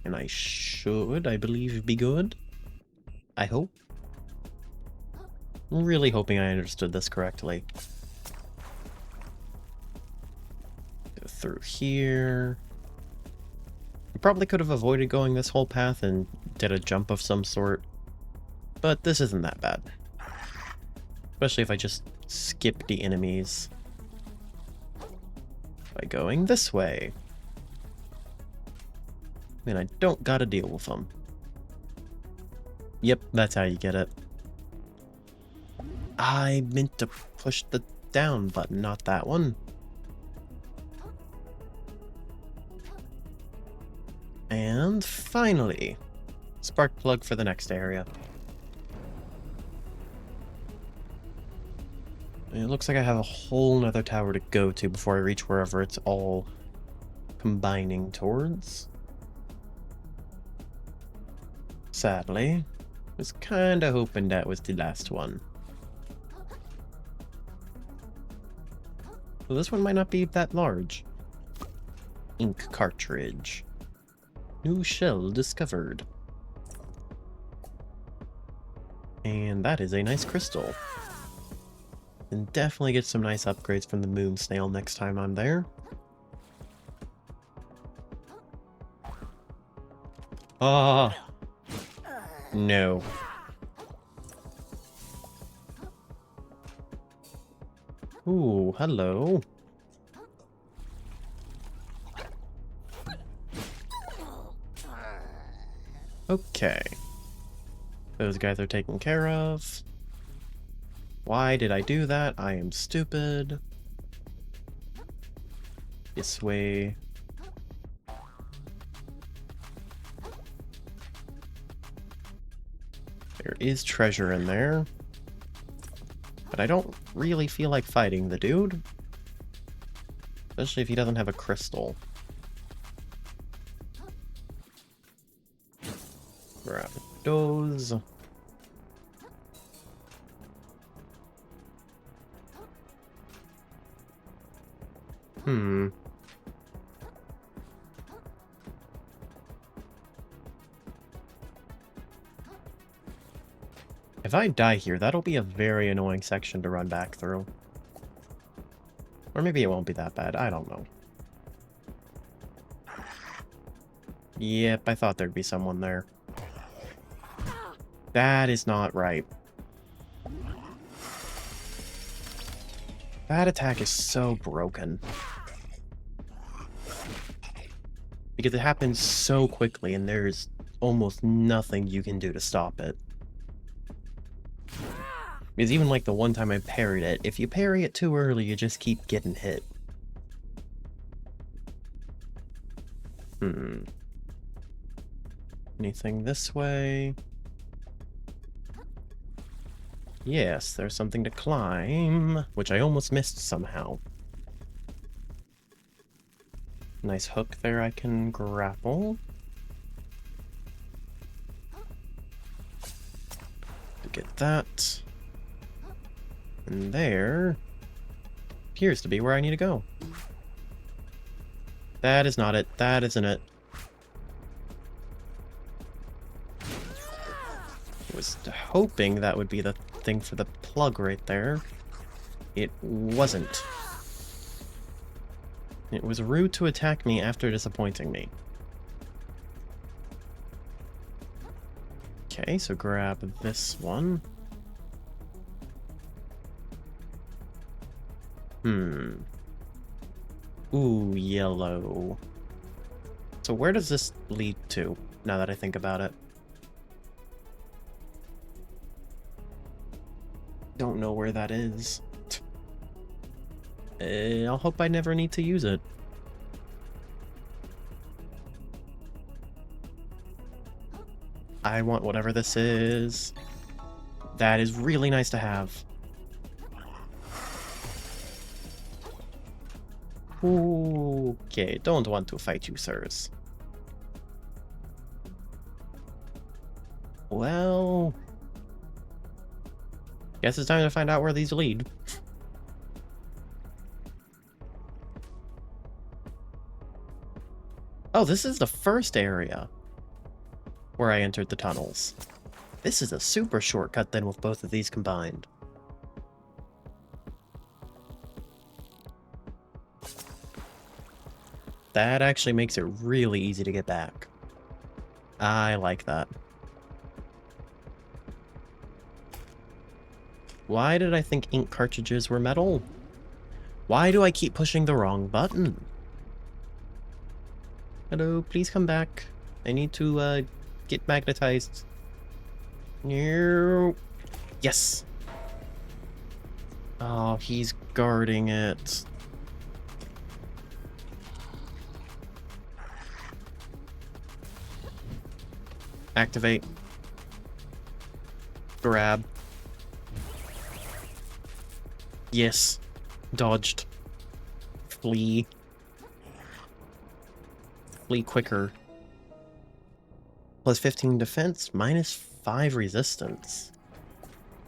And I should, I believe, be good. I hope. I'm really hoping I understood this correctly. Go through here. I probably could have avoided going this whole path and did a jump of some sort. But this isn't that bad. Especially if I just skip the enemies. By going this way. And I don't gotta deal with them. Yep, that's how you get it. I meant to push the down button, not that one. And finally, spark plug for the next area. It looks like I have a whole nother tower to go to before I reach wherever it's all combining towards. Sadly, I was kinda hoping that was the last one. Well, this one might not be that large. Ink cartridge. New shell discovered. And that is a nice crystal. And definitely get some nice upgrades from the moon snail next time I'm there. Ah! No. Ooh, hello. Okay. Those guys are taken care of. Why did I do that? I am stupid. This way. There is treasure in there. But I don't really feel like fighting the dude. Especially if he doesn't have a crystal. Grab those. If I die here, that'll be a very annoying section to run back through. Or maybe it won't be that bad. I don't know. Yep, I thought there'd be someone there. That is not right. That attack is so broken. Because it happens so quickly and there's almost nothing you can do to stop it. Because even like the one time I parried it, if you parry it too early, you just keep getting hit. Anything this way? Yes, there's something to climb, which I almost missed somehow. Nice hook there I can grapple. To get that. And there appears to be where I need to go. That is not it. That isn't it. I was hoping that would be the thing for the plug right there. It wasn't. It was rude to attack me after disappointing me. Okay, so grab this one. Ooh, yellow. So where does this lead to, now that I think about it? Don't know where that is. I'll hope I never need to use it. I want whatever this is. That is really nice to have. Okay, don't want to fight you, sirs. Well... guess it's time to find out where these lead. Oh, this is the first area where I entered the tunnels. This is a super shortcut then with both of these combined. That actually makes it really easy to get back. I like that. Why did I think ink cartridges were metal? Why do I keep pushing the wrong button? Hello, please come back. I need to, get magnetized. Yes! Oh, he's guarding it. Activate. Grab. Yes. Dodged. Flee. Flee quicker. Plus 15 defense, minus 5 resistance.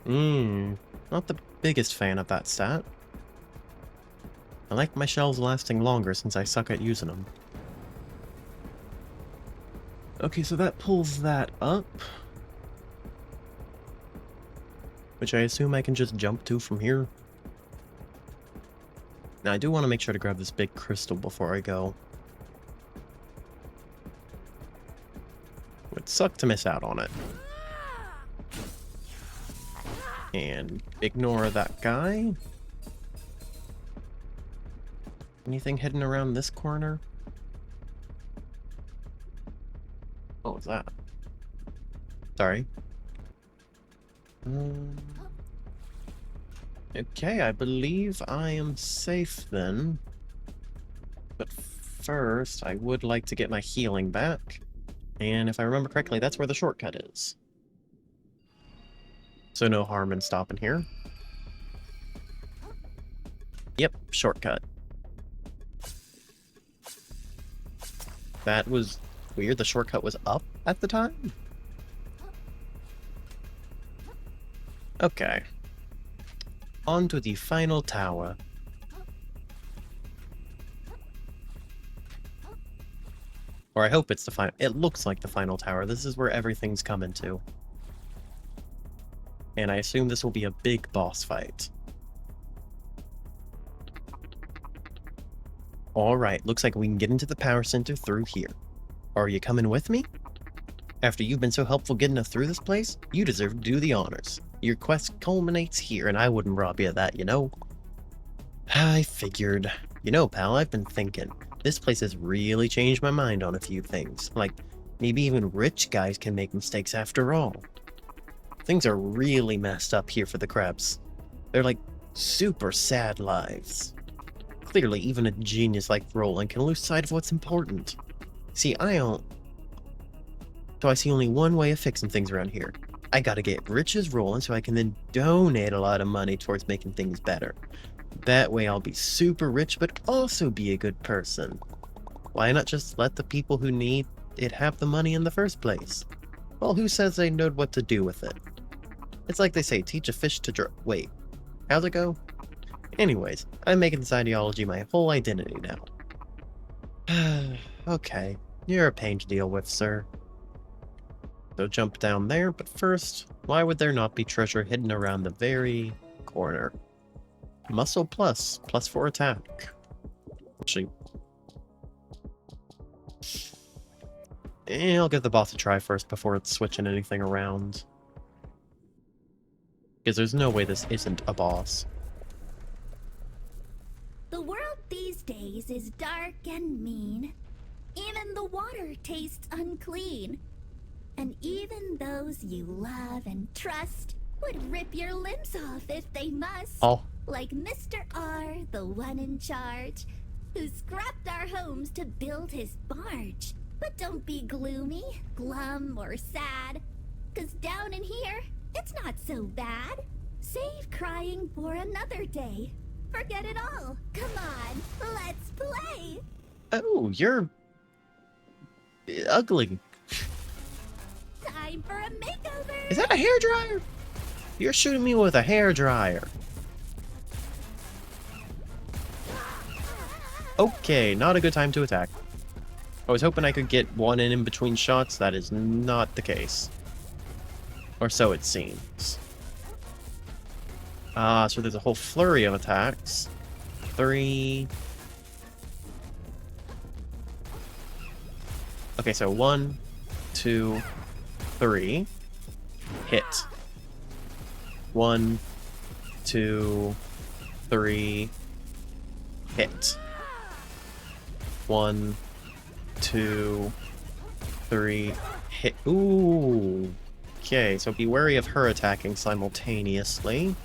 Not the biggest fan of that stat. I like my shells lasting longer since I suck at using them. Okay, so that pulls that up. Which I assume I can just jump to from here. Now, I do want to make sure to grab this big crystal before I go. Would suck to miss out on it. And ignore that guy. Anything hidden around this corner? What was that? Sorry. Okay, I believe I am safe then. But first, I would like to get my healing back. And if I remember correctly, that's where the shortcut is. So no harm in stopping here. Yep, shortcut. That was weird. The shortcut was up at the time? Okay. On to the final tower. Or I hope it's the final... It looks like the final tower. This is where everything's coming to. And I assume this will be a big boss fight. Alright, looks like we can get into the power center through here. Are you coming with me? After you've been so helpful getting us through this place, you deserve to do the honors. Your quest culminates here, and I wouldn't rob you of that, you know? I figured. You know, pal, I've been thinking. This place has really changed my mind on a few things. Like, maybe even rich guys can make mistakes after all. Things are really messed up here for the Krebs. They're like super sad lives. Clearly, even a genius like Roland can lose sight of what's important. See, So I see only one way of fixing things around here. I gotta get rich as Roland so I can then donate a lot of money towards making things better. That way I'll be super rich but also be a good person. Why not just let the people who need it have the money in the first place? Well, who says they know what to do with it? It's like they say, teach a fish to wait, how's it go? Anyways, I'm making this ideology my whole identity now. Okay, you're a pain to deal with, sir. So jump down there, but first, why would there not be treasure hidden around the very corner? Muscle plus 4 attack. Actually, I'll give the boss a try first before it's switching anything around. Because there's no way this isn't a boss. The world these days is dark and mean. Even the water tastes unclean. And even those you love and trust would rip your limbs off if they must. Oh. Like Mr. R, the one in charge, who scrapped our homes to build his barge. But don't be gloomy, glum, or sad, 'cause down in here, it's not so bad. Save crying for another day. Forget it all. Come on, let's play. Oh, you're ugly. Time for a makeover. Is that a hairdryer? You're shooting me with a hairdryer. Okay, not a good time to attack. I was hoping I could get one in between shots. That is not the case. Or so it seems. So there's a whole flurry of attacks. 3. Okay, so 1, 2, 3. Hit. 1, 2, 3. Hit. 1, 2, 3. Hit. Ooh. Okay, so be wary of her attacking simultaneously.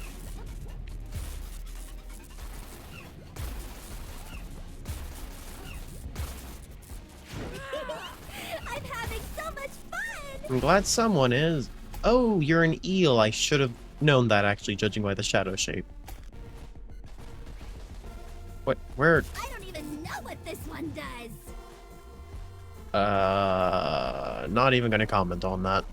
I'm having so much fun. I'm glad someone is. Oh, you're an eel. I should have known that, actually, judging by the shadow shape. What? Where? I don't even know what this one does. Not even gonna comment on that.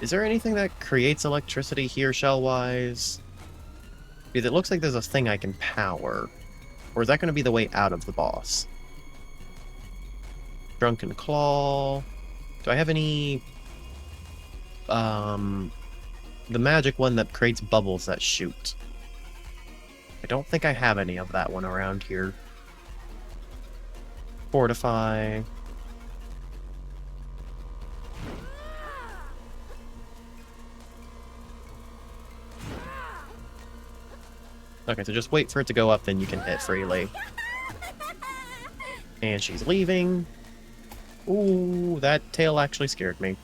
Is there anything that creates electricity here, shell-wise? Because it looks like there's a thing I can power. Or is that going to be the way out of the boss? Drunken Claw. Do I have any... the magic one that creates bubbles that shoot. I don't think I have any of that one around here. Fortify. Okay, so just wait for it to go up, then you can hit freely. And she's leaving. Ooh, that tail actually scared me.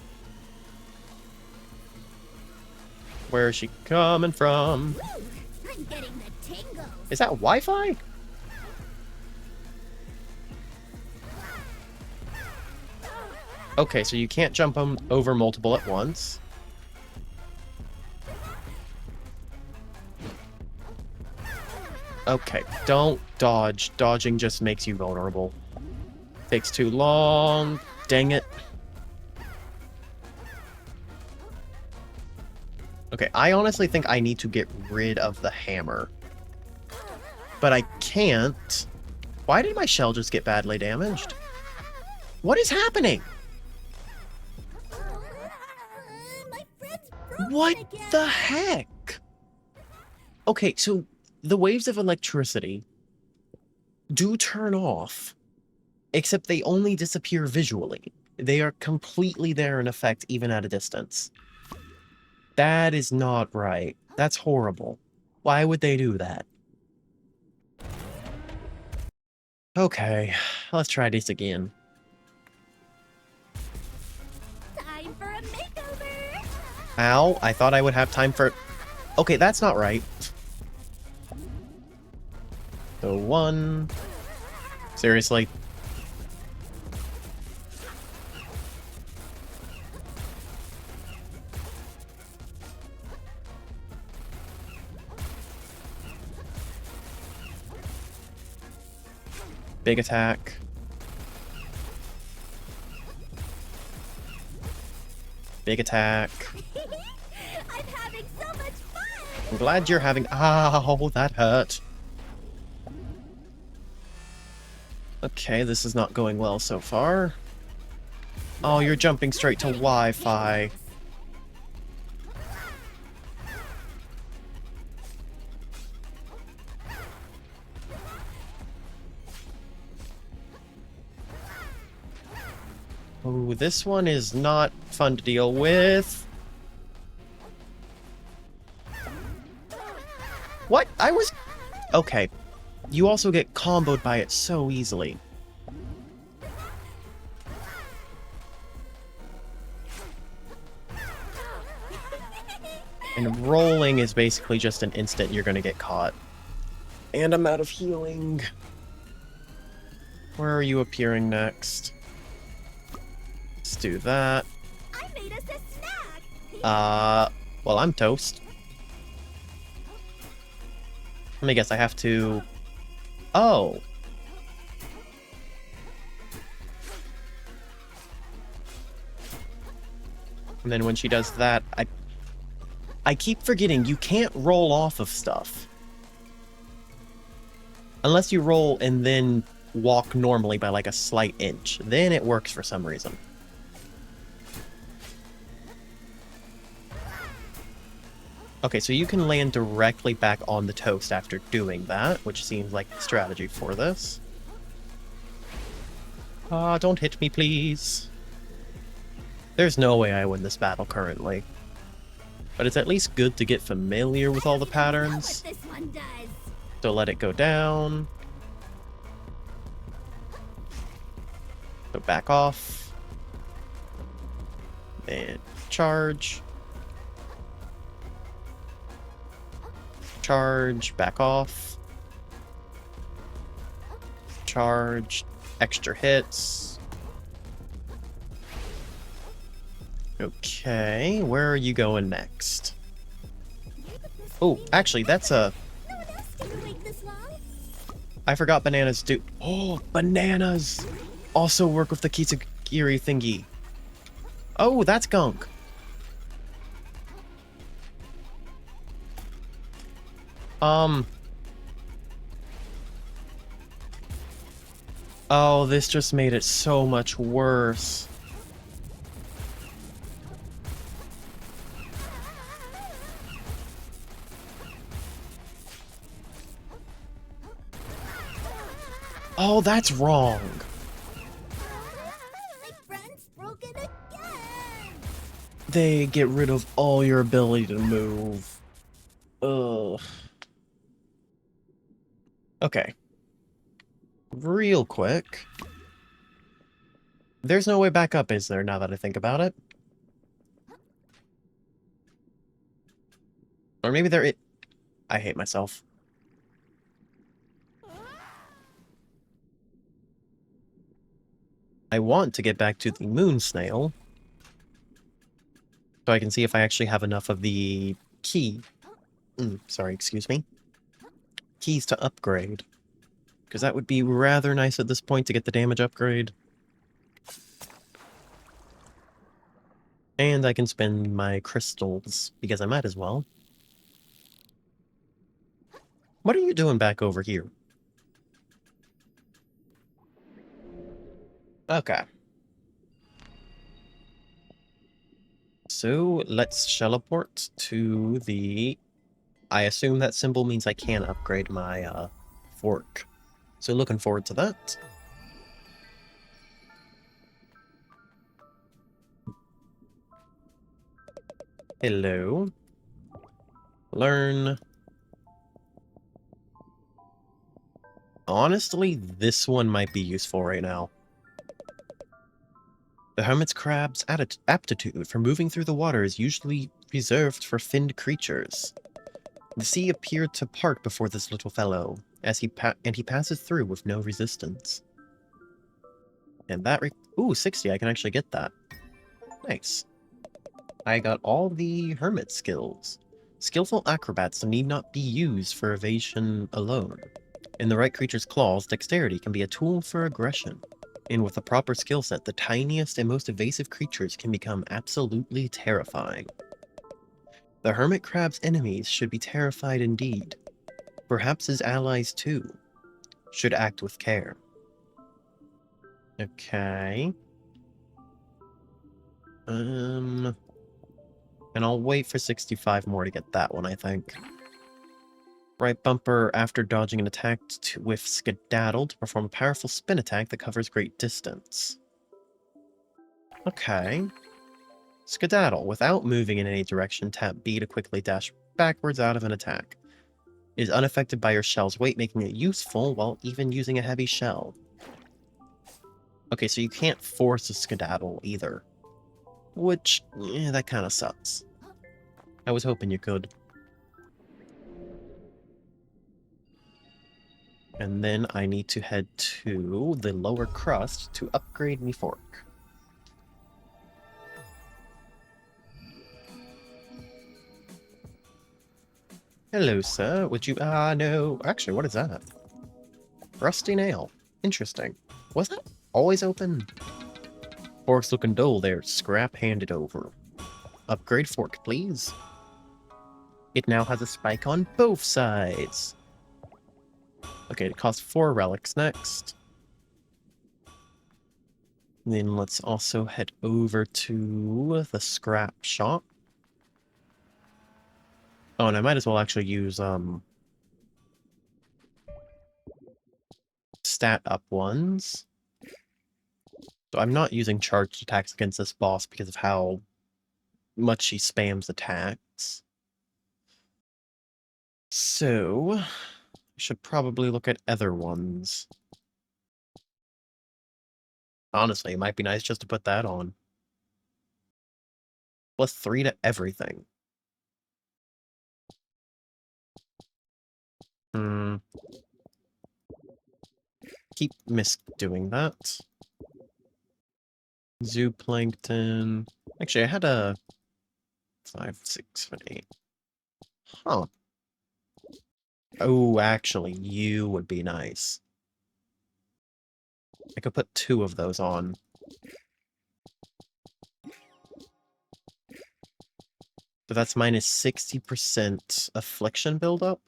Where is she coming from? Woo, I'm getting the tingles. Is that Wi-Fi? Okay, so you can't jump over multiple at once. Okay, don't dodge. Dodging just makes you vulnerable. Takes too long. Dang it. Okay, I honestly think I need to get rid of the hammer. But I can't. Why did my shell just get badly damaged? What is happening? My friend's broken What again. the heck? Okay, so the waves of electricity do turn off, except they only disappear visually. They are completely there in effect, even at a distance. That is not right. That's horrible. Why would they do that? Okay, let's try this again. Time for a makeover! Ow, I thought I would have time for... Okay, that's not right. So 1... Seriously? Big attack. Big attack. I'm having so much fun! I'm glad you're having... Ow, that hurt. Okay, this is not going well so far. Oh, you're jumping straight to Wi-Fi. Oh, this one is not fun to deal with. What? I was... Okay. You also get comboed by it so easily. And rolling is basically just an instant you're gonna get caught. And I'm out of healing. Where are you appearing next? Let's do that. I made us a snack! Well, I'm toast. Let me guess, I have to... Oh. And then when she does that, I keep forgetting you can't roll off of stuff. Unless you roll and then walk normally by like a slight inch. Then it works for some reason. Okay, so you can land directly back on the toast after doing that, which seems like the strategy for this. Don't hit me, please. There's no way I win this battle currently. But it's at least good to get familiar with all the patterns. What this one does. So let it go down. So back off. And charge. Charge, back off. Charge, extra hits. Okay, where are you going next? Oh, actually, that's a... No one else can wait this long. I forgot bananas do... Oh, bananas! Also work with the Kitsugiri thingy. Oh, that's gunk. Oh, this just made it so much worse. Oh, that's wrong. My friend's broken again. They get rid of all your ability to move. Ugh. Okay. Real quick. There's no way back up, is there, now that I think about it? Or maybe there I hate myself. I want to get back to the moon snail. So I can see if I actually have enough of the key. Sorry, excuse me. Keys to upgrade. Because that would be rather nice at this point to get the damage upgrade. And I can spend my crystals, because I might as well. What are you doing back over here? Okay. So, let's teleport to the I assume that symbol means I can upgrade my fork. So looking forward to that. Hello. Learn. Honestly, this one might be useful right now. The hermit's crab's aptitude for moving through the water is usually reserved for finned creatures. The sea appeared to part before this little fellow, as he passes through with no resistance. And that ooh, 60, I can actually get that. Nice. I got all the hermit skills. Skillful acrobats need not be used for evasion alone. In the right creature's claws, dexterity can be a tool for aggression. And with a proper skill set, the tiniest and most evasive creatures can become absolutely terrifying. The hermit crab's enemies should be terrified indeed. Perhaps his allies too should act with care. Okay. And I'll wait for 65 more to get that one, I think. Right bumper after dodging an attack with Skedaddle to perform a powerful spin attack that covers great distance. Okay. Skedaddle, without moving in any direction, tap B to quickly dash backwards out of an attack. It is unaffected by your shell's weight, making it useful while even using a heavy shell. Okay, so you can't force a Skedaddle either. Which, that kind of sucks. I was hoping you could. And then I need to head to the lower crust to upgrade me fork. Hello, sir. Would you... no. Actually, what is that? Rusty nail. Interesting. Was that always open? Fork's looking dull there. Scrap handed over. Upgrade fork, please. It now has a spike on both sides. Okay, it costs 4 relics next. Then let's also head over to the scrap shop. Oh, and I might as well actually use, stat up ones. So I'm not using charged attacks against this boss because of how much he spams attacks. So, I should probably look at other ones. Honestly, it might be nice just to put that on. +3 to everything. Keep misdoing that. Zooplankton. Actually, I had a 5, 6, 7, 8. Huh. Oh, actually, you would be nice. I could put 2 of those on. But that's minus 60% affliction buildup.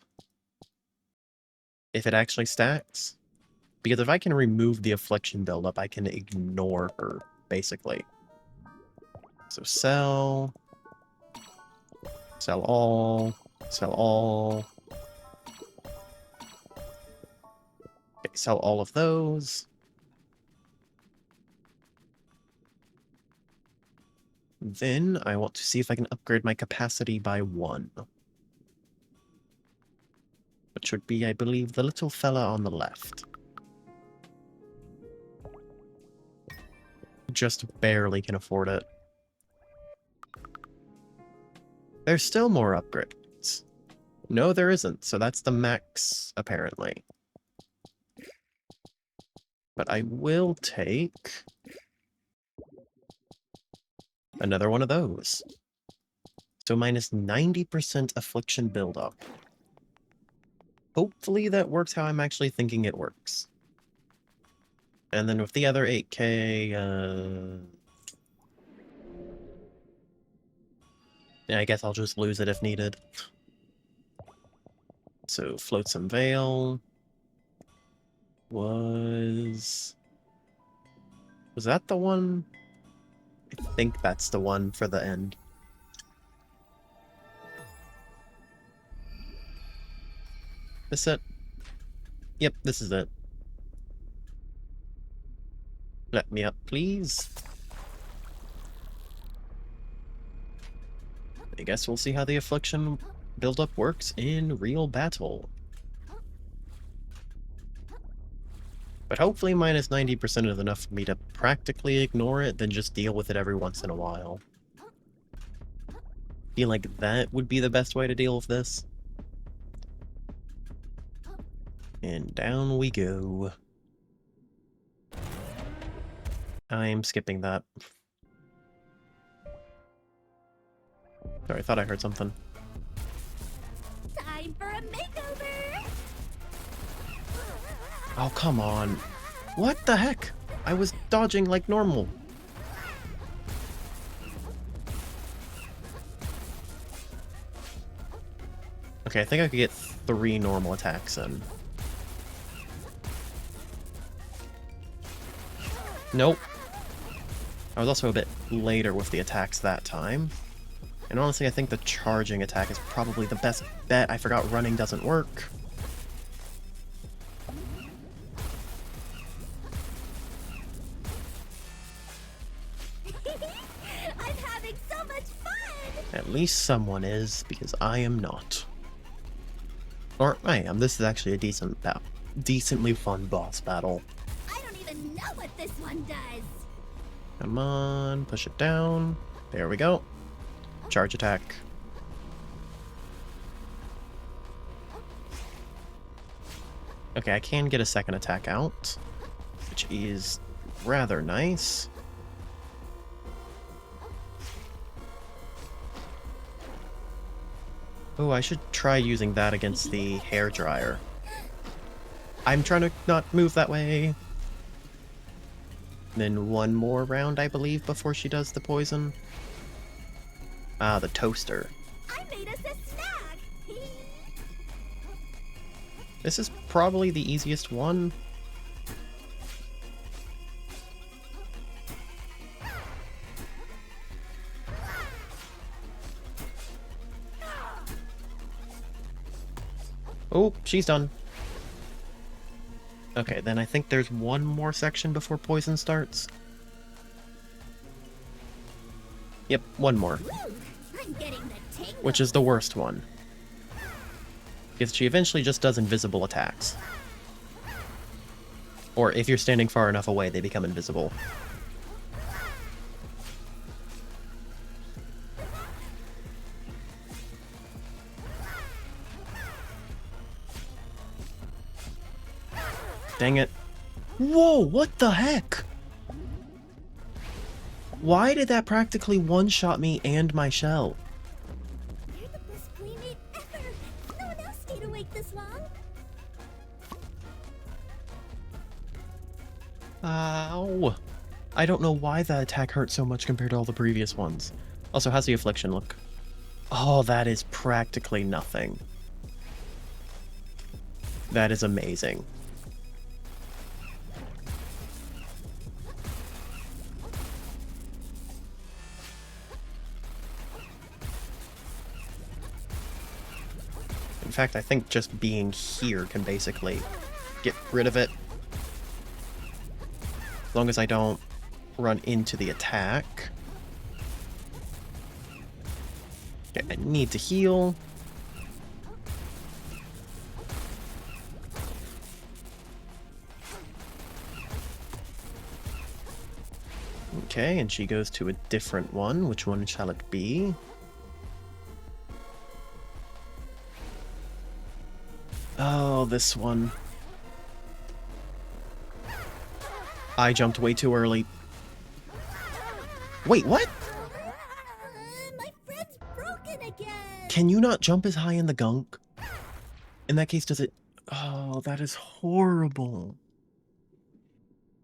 If it actually stacks. Because if I can remove the affliction buildup, I can ignore her, basically. So sell. Sell all. Sell all. Okay, sell all of those. Then I want to see if I can upgrade my capacity by 1. Which would be, I believe, the little fella on the left. Just barely can afford it. There's still more upgrades. No, there isn't, so that's the max, apparently. But I will take another one of those. So minus 90% affliction buildup. Hopefully that works how I'm actually thinking it works. And then with the other 8k, yeah, I guess I'll just lose it if needed. So Flotsam Veil was that the one? I think that's the one for the end. This it? Yep, this is it. Let me up, please. I guess we'll see how the affliction build-up works in real battle. But hopefully minus 90% is enough for me to practically ignore it, then just deal with it every once in a while. Feel like that would be the best way to deal with this. And down we go. I'm skipping that. Sorry, I thought I heard something. Time for a makeover! Oh, come on. What the heck? I was dodging like normal. Okay, I think I could get 3 normal attacks in. Nope. I was also a bit later with the attacks that time. And honestly, I think the charging attack is probably the best bet. I forgot running doesn't work. I'm having so much fun! At least someone is, because I am not. Or I am. This is actually a decently fun boss battle. I don't even know what this one does! Come on, push it down. There we go. Charge attack. Okay, I can get a second attack out, which is rather nice. Oh, I should try using that against the hairdryer. I'm trying to not move that way. Then one more round, I believe, before she does the poison. Ah, the toaster. I made us a snack! This is probably the easiest one. Oh, she's done. Okay, then I think there's one more section before poison starts. Yep, one more. Woo, I'm getting the tingles. Which is the worst one. Because she eventually just does invisible attacks. Or if you're standing far enough away, they become invisible. Dang it. Whoa, what the heck? Why did that practically one-shot me and my shell? You're the best playmate ever! No one else stayed awake this long! Ow. I don't know why that attack hurt so much compared to all the previous ones. Also, how's the affliction look? Oh, that is practically nothing. That is amazing. In fact, I think just being here can basically get rid of it. As long as I don't run into the attack. Okay, I need to heal. Okay, and she goes to a different one. Which one shall it be? Oh, this one. I jumped way too early. Wait, what? My friend's broken again! Can you not jump as high in the gunk? In that case, does it... Oh, that is horrible.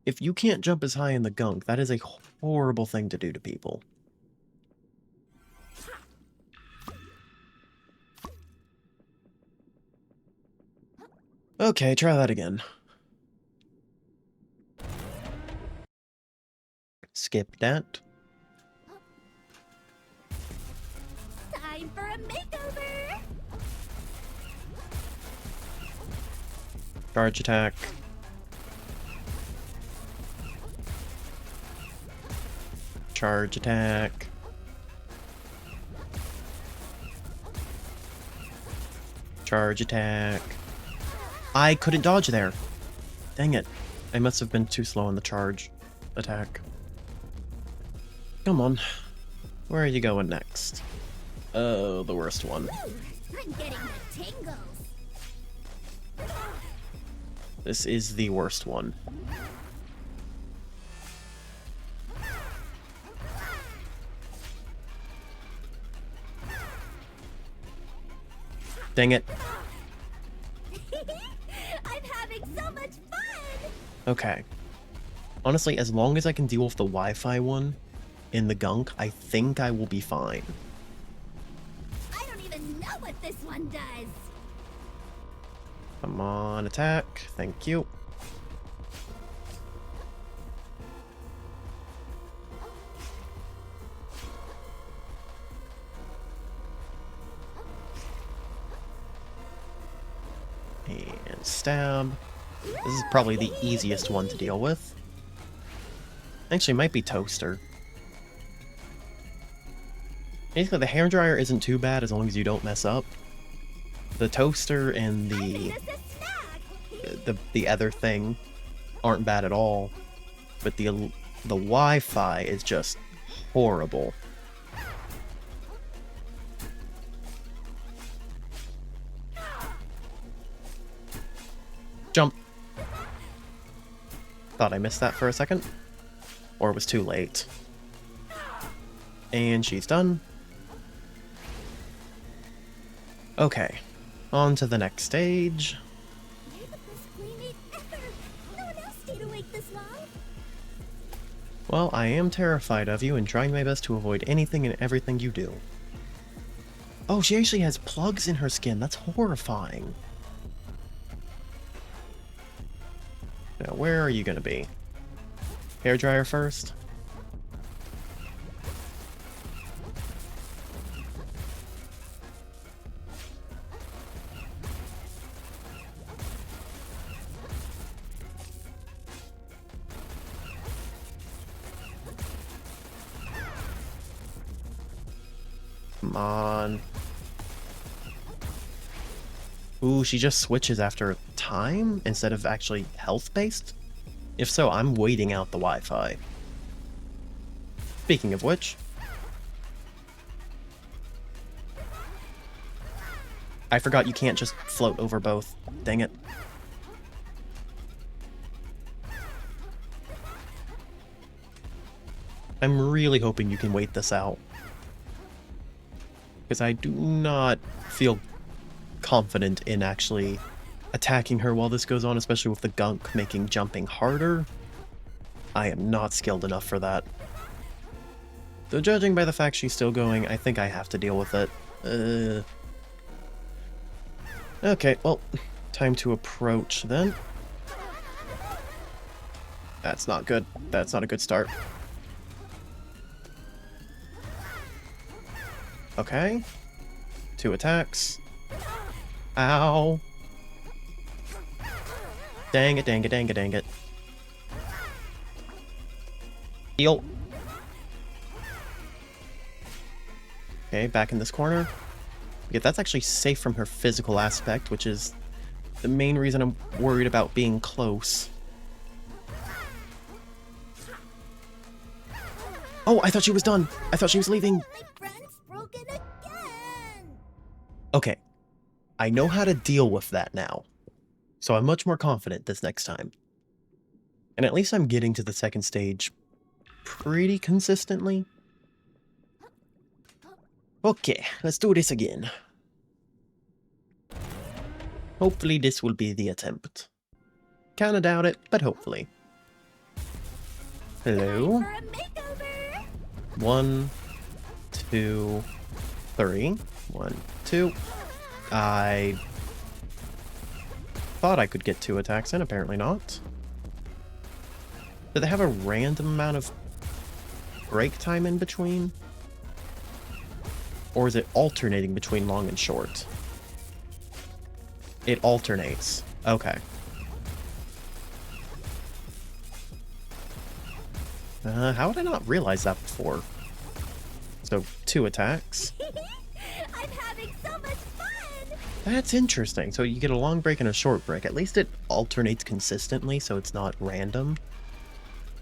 If you can't jump as high in the gunk, that is a horrible thing to do to people. Okay, try that again. Skip that. Time for a makeover! Charge attack. Charge attack. Charge attack. I couldn't dodge there. Dang it. I must have been too slow on the charge attack. Come on. Where are you going next? Oh, the worst one. Woo, I'm getting the tingles. This is the worst one. Dang it. I'm having so much fun! Okay. Honestly, as long as I can deal with the Wi-Fi one in the gunk, I think I will be fine. I don't even know what this one does. Come on, attack. Thank you. And stab. This is probably the easiest one to deal with. Actually, it might be toaster. Basically, the hairdryer isn't too bad as long as you don't mess up. The toaster and the other thing aren't bad at all, but the Wi-Fi is just horrible. Jump. Thought I missed that for a second. Or it was too late. And she's done. Okay. On to the next stage. You're the best playmate ever. No one else stayed awake this long. Well, I am terrified of you and trying my best to avoid anything and everything you do. Oh, she actually has plugs in her skin. That's horrifying. Now, where are you gonna be? Hairdryer first? Come on. Ooh, she just switches after time instead of actually health-based? If so, I'm waiting out the Wi-Fi. Speaking of which... I forgot you can't just float over both. Dang it. I'm really hoping you can wait this out. Because I do not feel confident in actually attacking her while this goes on, especially with the gunk making jumping harder. I am not skilled enough for that. Though judging by the fact she's still going, I think I have to deal with it. Okay, well, time to approach then. That's not good. That's not a good start. Okay. 2 attacks. Ow. Dang it, dang it, dang it, dang it. Heal. Okay, back in this corner. Yeah, that's actually safe from her physical aspect, which is the main reason I'm worried about being close. Oh, I thought she was done. I thought she was leaving. My friend's broken again. Okay. I know how to deal with that now. So I'm much more confident this next time. And at least I'm getting to the second stage pretty consistently. Okay, let's do this again. Hopefully this will be the attempt. Kinda doubt it, but hopefully. Hello? For a makeover. 1, 2, 3. 1, 2. I thought I could get 2 attacks in, apparently not. Do they have a random amount of break time in between? Or is it alternating between long and short? It alternates. Okay. How would I not realize that before? So, 2 attacks. I'm having so much fun! That's interesting. So you get a long break and a short break. At least it alternates consistently, so it's not random.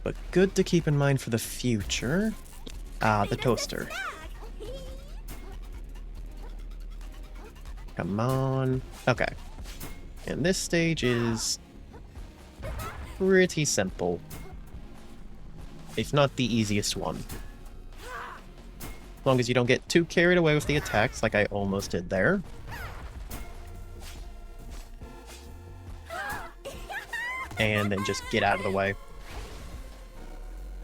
But good to keep in mind for the future. The toaster. Come on. Okay. And this stage is pretty simple. If not the easiest one. As long as you don't get too carried away with the attacks like I almost did there. And then just get out of the way.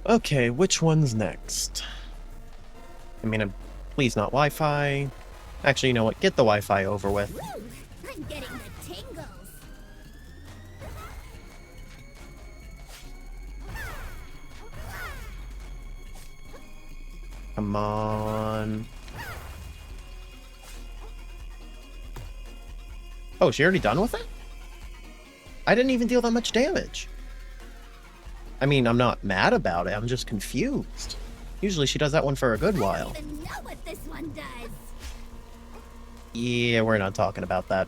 Okay, which one's next? I mean, please not Wi-Fi. Actually, you know what? Get the Wi-Fi over with. Woo, I'm getting the tingles. Come on. Oh, is she already done with it? I didn't even deal that much damage. I mean, I'm not mad about it. I'm just confused. Usually she does that one for a good while. I don't even know what this one does. Yeah, we're not talking about that.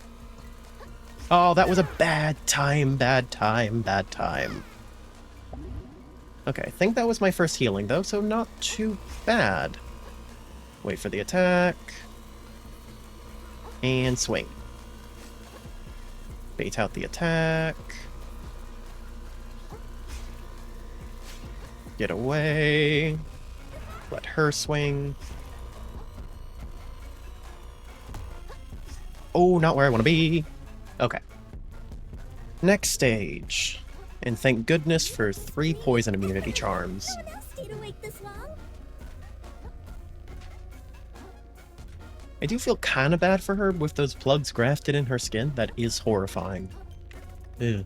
Oh, that was a bad time, bad time, bad time. Okay, I think that was my first healing, though, so not too bad. Wait for the attack. And swing. Bait out the attack. Get away. Let her swing. Oh, not where I want to be. Okay. Next stage. And thank goodness for 3 poison immunity charms. No one else stayed awake this long. I do feel kind of bad for her with those plugs grafted in her skin. That is horrifying. Ew.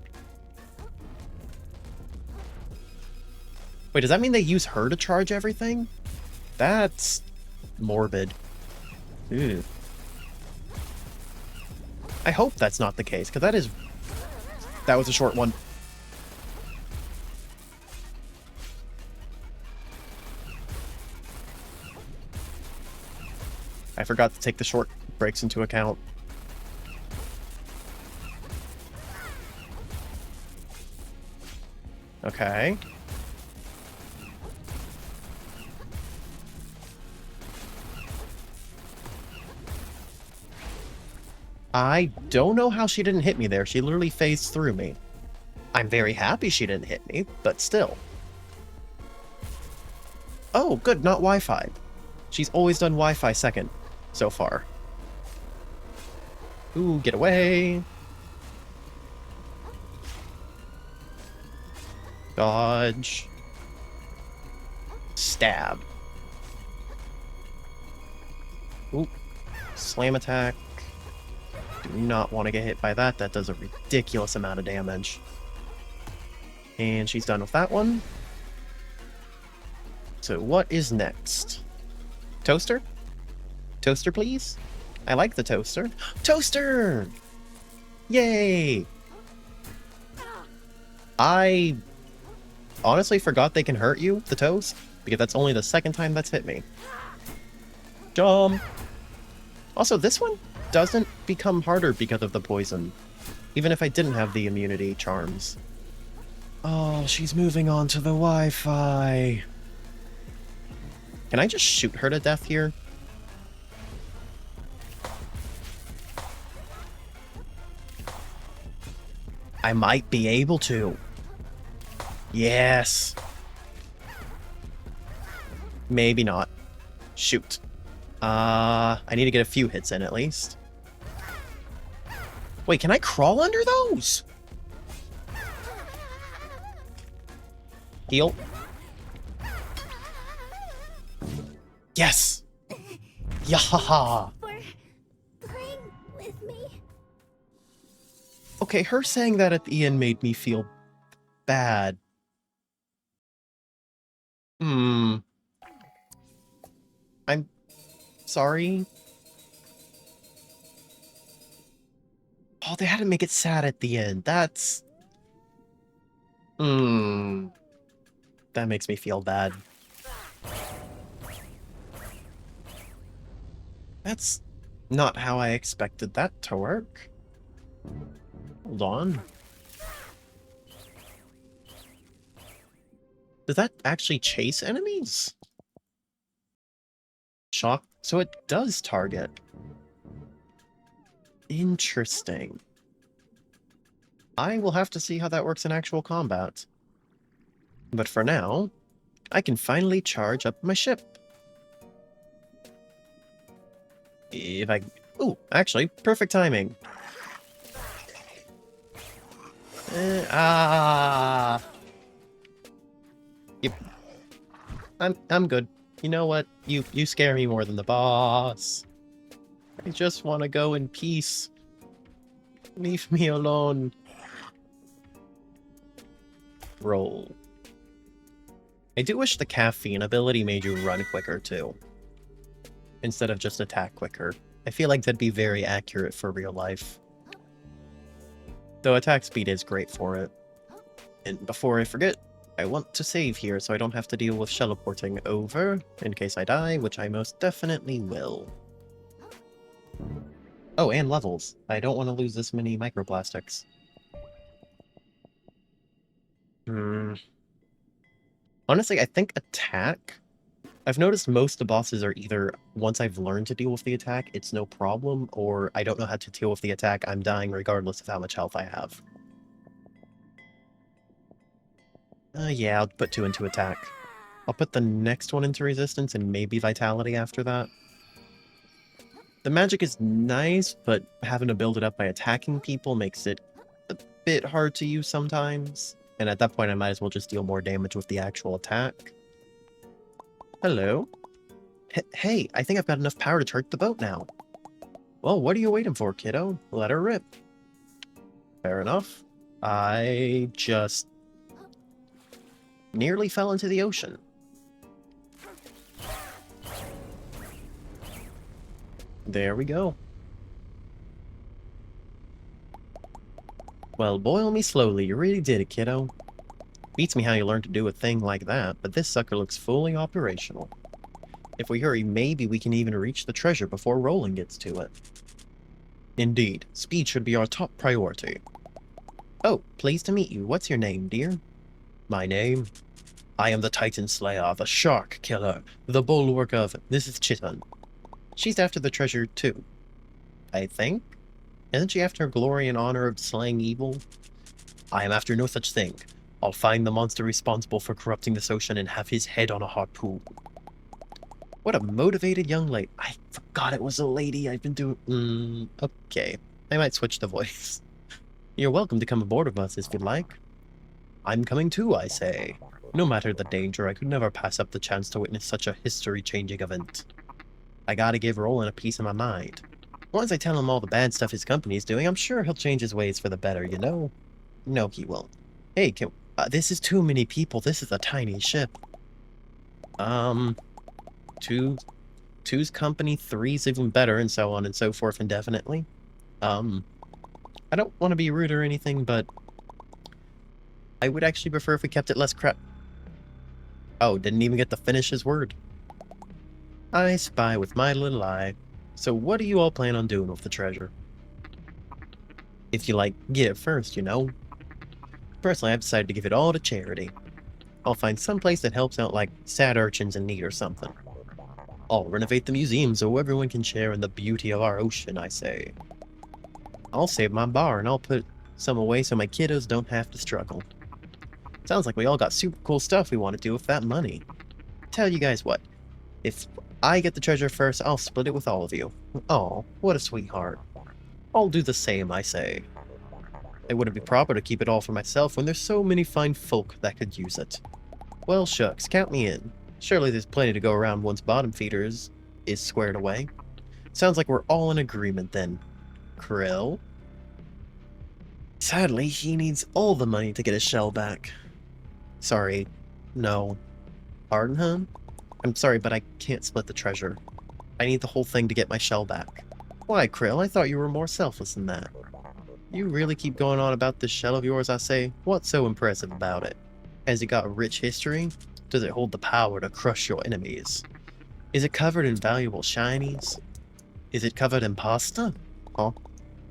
Wait, does that mean they use her to charge everything? That's morbid. Ew. I hope that's not the case, because that was a short one. I forgot to take the short breaks into account. Okay. I don't know how she didn't hit me there. She literally phased through me. I'm very happy she didn't hit me, but still. Oh, good, not Wi-Fi. She's always done Wi-Fi second so far. Ooh, get away. Dodge. Stab. Ooh. Slam attack. Do not want to get hit by that. That does a ridiculous amount of damage. And she's done with that one. So what is next? Toaster? Toaster, please? I like the toaster. Toaster! Yay! I honestly forgot they can hurt you, the toast, because that's only the second time that's hit me. Jump! Also, this one doesn't become harder because of the poison, even if I didn't have the immunity charms. Oh, she's moving on to the Wi-Fi. Can I just shoot her to death here? I might be able to. Yes. Maybe not. Shoot. I need to get a few hits in at least. Wait, can I crawl under those? Heal. Yes! Yahaha! For playing with me. Okay, her saying that at the end made me feel bad. I'm sorry. Oh, they had to make it sad at the end. That's... That makes me feel bad. That's not how I expected that to work. Hold on. Does that actually chase enemies? Shock? So it does target. Interesting. I will have to see how that works in actual combat. But for now, I can finally charge up my ship. If I... Ooh, actually, perfect timing. Yep. I'm good. You know what? You scare me more than the boss. I just want to go in peace. Leave me alone. Roll. I do wish the caffeine ability made you run quicker too, instead of just attack quicker. I feel like that'd be very accurate for real life. Though attack speed is great for it. And before I forget, I want to save here so I don't have to deal with teleporting over in case I die, which I most definitely will. Oh, and levels. I don't want to lose this many microplastics. Honestly, I think attack... I've noticed most of the bosses are either, once I've learned to deal with the attack, it's no problem, or I don't know how to deal with the attack, I'm dying regardless of how much health I have. Yeah, I'll put 2 into attack. I'll put the next one into resistance and maybe vitality after that. The magic is nice, but having to build it up by attacking people makes it a bit hard to use sometimes. And at that point, I might as well just deal more damage with the actual attack. Hello? Hey, I think I've got enough power to charge the boat now. Well, what are you waiting for, kiddo? Let her rip. Fair enough. I just... nearly fell into the ocean. There we go. Well, boil me slowly, you really did it, kiddo. Beats me how you learned to do a thing like that, but this sucker looks fully operational. If we hurry, maybe we can even reach the treasure before Roland gets to it. Indeed, speed should be our top priority. Oh, pleased to meet you. What's your name, dear? My name? I am the Titan Slayer, the Shark Killer, the bulwark of... This is Chiton. She's after the treasure, too. I think? Isn't she after glory and honor of slaying evil? I am after no such thing. I'll find the monster responsible for corrupting this ocean and have his head on a harpoon. What a motivated young lady. I forgot it was a lady. I've been doing... okay. I might switch the voice. You're welcome to come aboard with us if you'd like. I'm coming too, I say. No matter the danger, I could never pass up the chance to witness such a history-changing event. I gotta give Roland a piece of my mind. Once I tell him all the bad stuff his company's doing, I'm sure he'll change his ways for the better, you know? No, he won't. Hey, this is too many people. This is a tiny ship. Two's company, three's even better, and so on and so forth indefinitely. I don't want to be rude or anything, but I would actually prefer if we kept it less crap. Oh, didn't even get to finish his word. I spy with my little eye. So what do you all plan on doing with the treasure? If you, like, get it first, you know? Personally, I've decided to give it all to charity. I'll find some place that helps out, like, sad urchins in need or something. I'll renovate the museum so everyone can share in the beauty of our ocean, I say. I'll save my bar and I'll put some away so my kiddos don't have to struggle. Sounds like we all got super cool stuff we want to do with that money. Tell you guys what, if I get the treasure first, I'll split it with all of you. Aw, what a sweetheart. I'll do the same, I say. It wouldn't be proper to keep it all for myself when there's so many fine folk that could use it. Well, shucks, count me in. Surely there's plenty to go around once bottom feeder is squared away. Sounds like we're all in agreement then. Krill? Sadly, he needs all the money to get his shell back. Sorry. No. Pardon him? I'm sorry, but I can't split the treasure. I need the whole thing to get my shell back. Why, Krill? I thought you were more selfless than that. You really keep going on about this shell of yours, I say? What's so impressive about it? Has it got a rich history? Does it hold the power to crush your enemies? Is it covered in valuable shinies? Is it covered in pasta? Huh?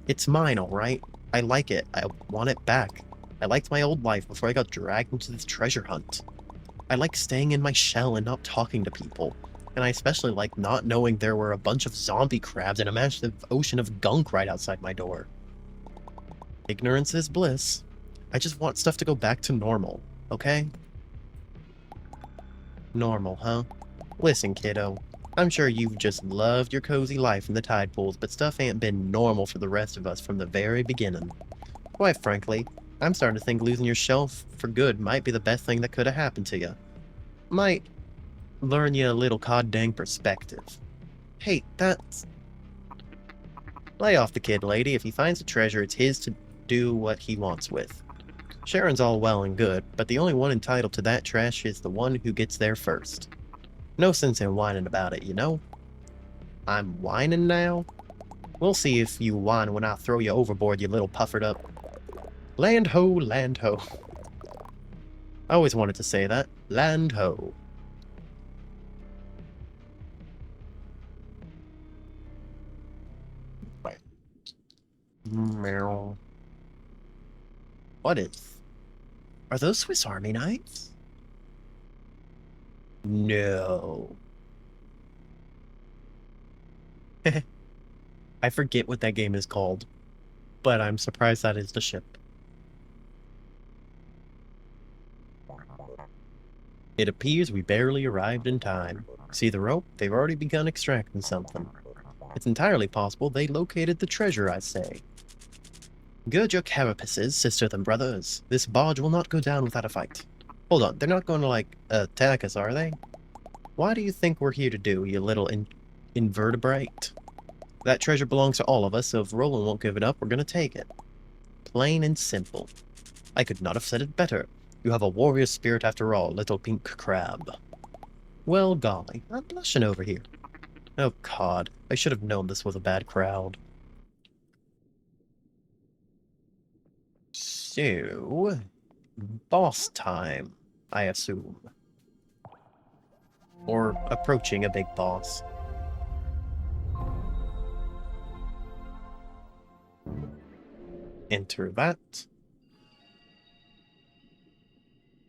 It's mine, alright. I like it. I want it back. I liked my old life before I got dragged into this treasure hunt. I like staying in my shell and not talking to people. And I especially like not knowing there were a bunch of zombie crabs and a massive ocean of gunk right outside my door. Ignorance is bliss. I just want stuff to go back to normal, okay? Normal, huh? Listen, kiddo. I'm sure you've just loved your cozy life in the tide pools, but stuff ain't been normal for the rest of us from the very beginning. Quite frankly, I'm starting to think losing your shelf for good might be the best thing that could have happened to you. Might learn you a little dang perspective. Hey, that's... Lay off the kid, lady. If he finds a treasure, it's his to do what he wants with. Sharon's all well and good, but the only one entitled to that trash is the one who gets there first. No sense in whining about it, you know? I'm whining now? We'll see if you whine when I throw you overboard, you little puffered up. Land ho, land ho. I always wanted to say that. Land ho. Right. Meow. What is? Are those Swiss Army knives? No. I forget what that game is called, but I'm surprised that is the ship. It appears we barely arrived in time. See the rope? They've already begun extracting something. It's entirely possible they located the treasure, I say. Gird your carapaces, sisters and brothers. This barge will not go down without a fight. Hold on, they're not going to, like, attack us, are they? What do you think we're here to do, you little invertebrate? That treasure belongs to all of us, so if Roland won't give it up, we're gonna take it. Plain and simple. I could not have said it better. You have a warrior spirit after all, little pink crab. Well, golly, I'm blushing over here. Oh, God, I should have known this was a bad crowd. So, boss time, I assume. Or approaching a big boss. Enter that.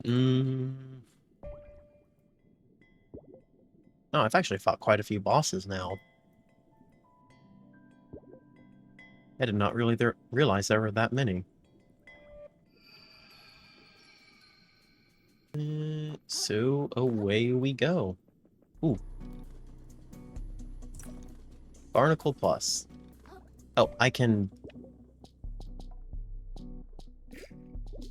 Oh, I've actually fought quite a few bosses now. I did not really realize there were that many. So, away we go. Ooh. Barnacle Plus. Oh, I can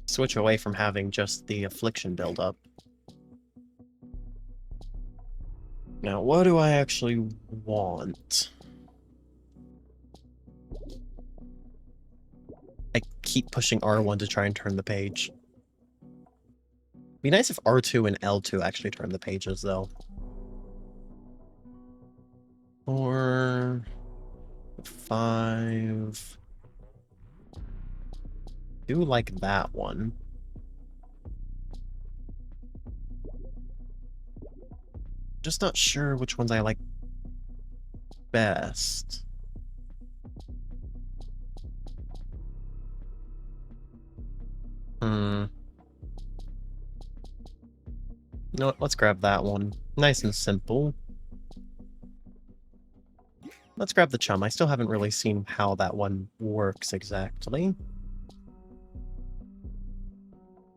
switch away from having just the affliction build up. Now, what do I actually want? I keep pushing R1 to try and turn the page. Be nice if R2 and L2 actually turn the pages, though. Or 5. Do like that one. Just not sure which ones I like best. You know what, let's grab that one. Nice and simple. Let's grab the chum. I still haven't really seen how that one works exactly.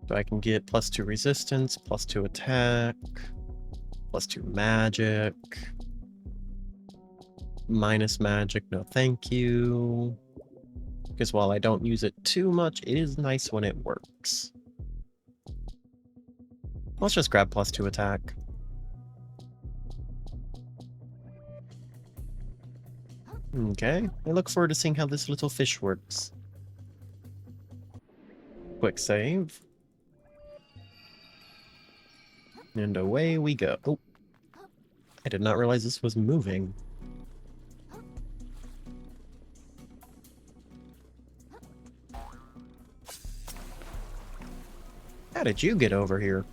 So I can get +2 resistance, +2 attack, +2 magic, minus magic, no thank you. Because while I don't use it too much, it is nice when it works. Let's just grab +2 attack. Okay, I look forward to seeing how this little fish works. Quick save. And away we go. Oh, I did not realize this was moving. How did you get over here?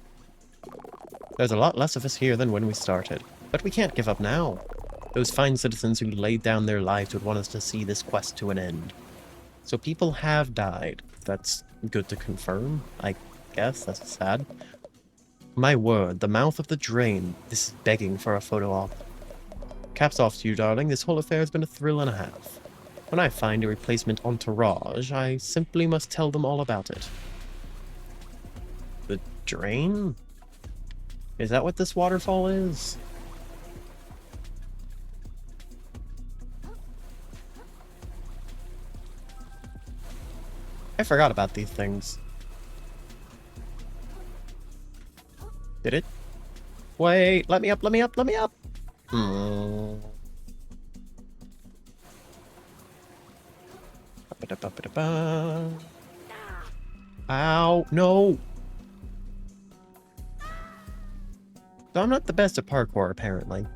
There's a lot less of us here than when we started, but we can't give up now. Those fine citizens who laid down their lives would want us to see this quest to an end. So people have died. That's good to confirm, I guess. That's sad. My word, the mouth of the drain. This is begging for a photo op. Caps off to you, darling. This whole affair has been a thrill and a half. When I find a replacement entourage, I simply must tell them all about it. The drain? Is that what this waterfall is? I forgot about these things. Did it? Wait, let me up, let me up, let me up! Ow, no! So I'm not the best at parkour, apparently.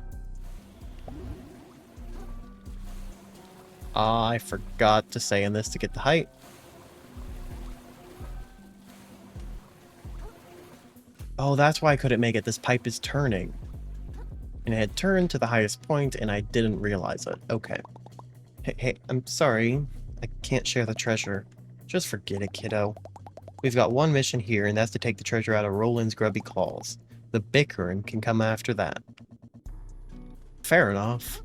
I forgot to say in this to get the height. Oh, that's why I couldn't make it. This pipe is turning. And it had turned to the highest point, and I didn't realize it. Okay. Hey, I'm sorry. I can't share the treasure. Just forget it, kiddo. We've got one mission here, and that's to take the treasure out of Roland's grubby claws. The bickering can come after that. Fair enough.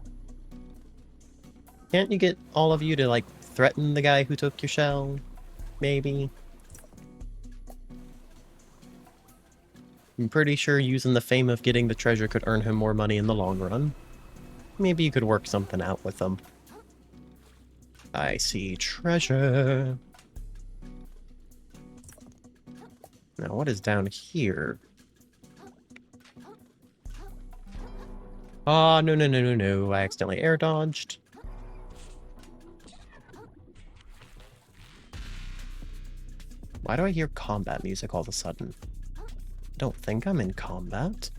Can't you get all of you to, like, threaten the guy who took your shell? Maybe? I'm pretty sure using the fame of getting the treasure could earn him more money in the long run. Maybe you could work something out with him. I see treasure. Now, what is down here? Oh, no. I accidentally air dodged. Why do I hear combat music all of a sudden? I don't think I'm in combat.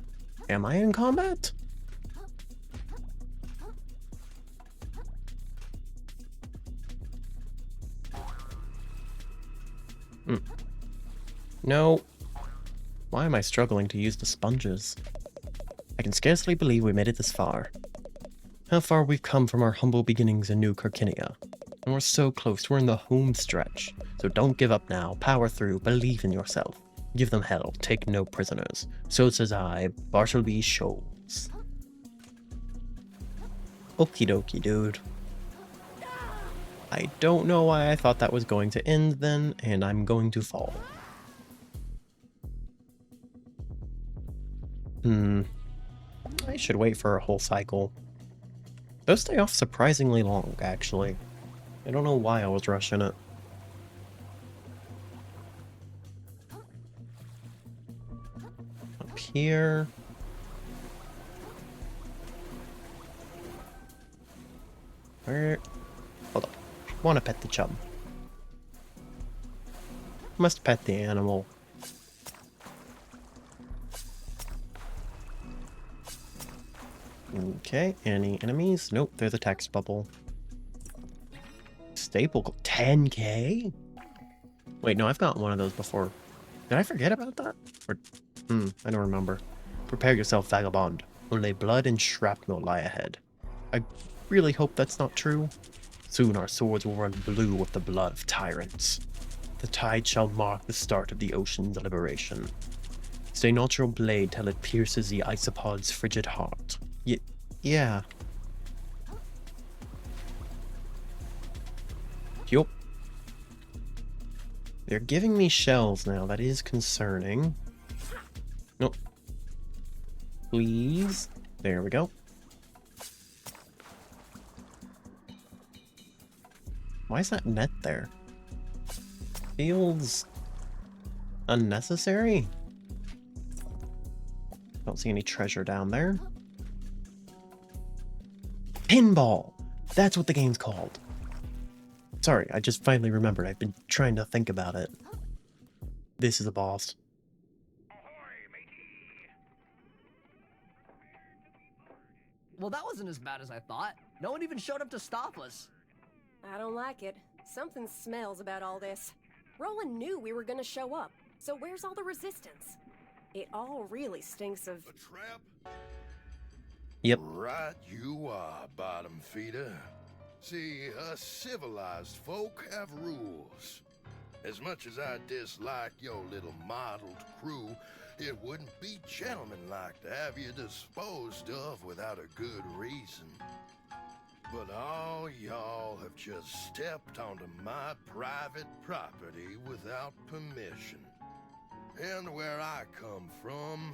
Am I in combat? No. Why am I struggling to use the sponges? I can scarcely believe we made it this far. How far we've come from our humble beginnings in New Kirkinia. And we're so close, we're in the home stretch. So don't give up now, power through, believe in yourself. Give them hell, take no prisoners. So says I, Bartleby Scholes. Okie dokie, dude. I don't know why I thought that was going to end then, and I'm going to fall. I should wait for a whole cycle. Those stay off surprisingly long, actually. I don't know why I was rushing it. Up here. Where? Hold on. Want to pet the chub. Must pet the animal. Okay, any enemies? Nope, there's a text bubble. Staple 10k? Wait, no, I've got one of those before. Did I forget about that? Or, I don't remember. Prepare yourself, vagabond. Only blood and shrapnel lie ahead. I really hope that's not true. Soon our swords will run blue with the blood of tyrants. The tide shall mark the start of the ocean's liberation. Stay not your blade till it pierces the isopod's frigid heart. Yeah. Yup. They're giving me shells now. That is concerning. Nope. Please. There we go. Why is that net there? Feels unnecessary. Don't see any treasure down there. Pinball! That's what the game's called. Sorry, I just finally remembered. I've been trying to think about it. This is a boss. Well, that wasn't as bad as I thought. No one even showed up to stop us. I don't like it. Something smells about all this. Roland knew we were gonna show up. So where's all the resistance? It all really stinks of... A trap? Yep. Right you are, bottom feeder. See, us civilized folk have rules. As much as I dislike your little mottled crew, it wouldn't be gentlemanlike to have you disposed of without a good reason. But all y'all have just stepped onto my private property without permission. And where I come from,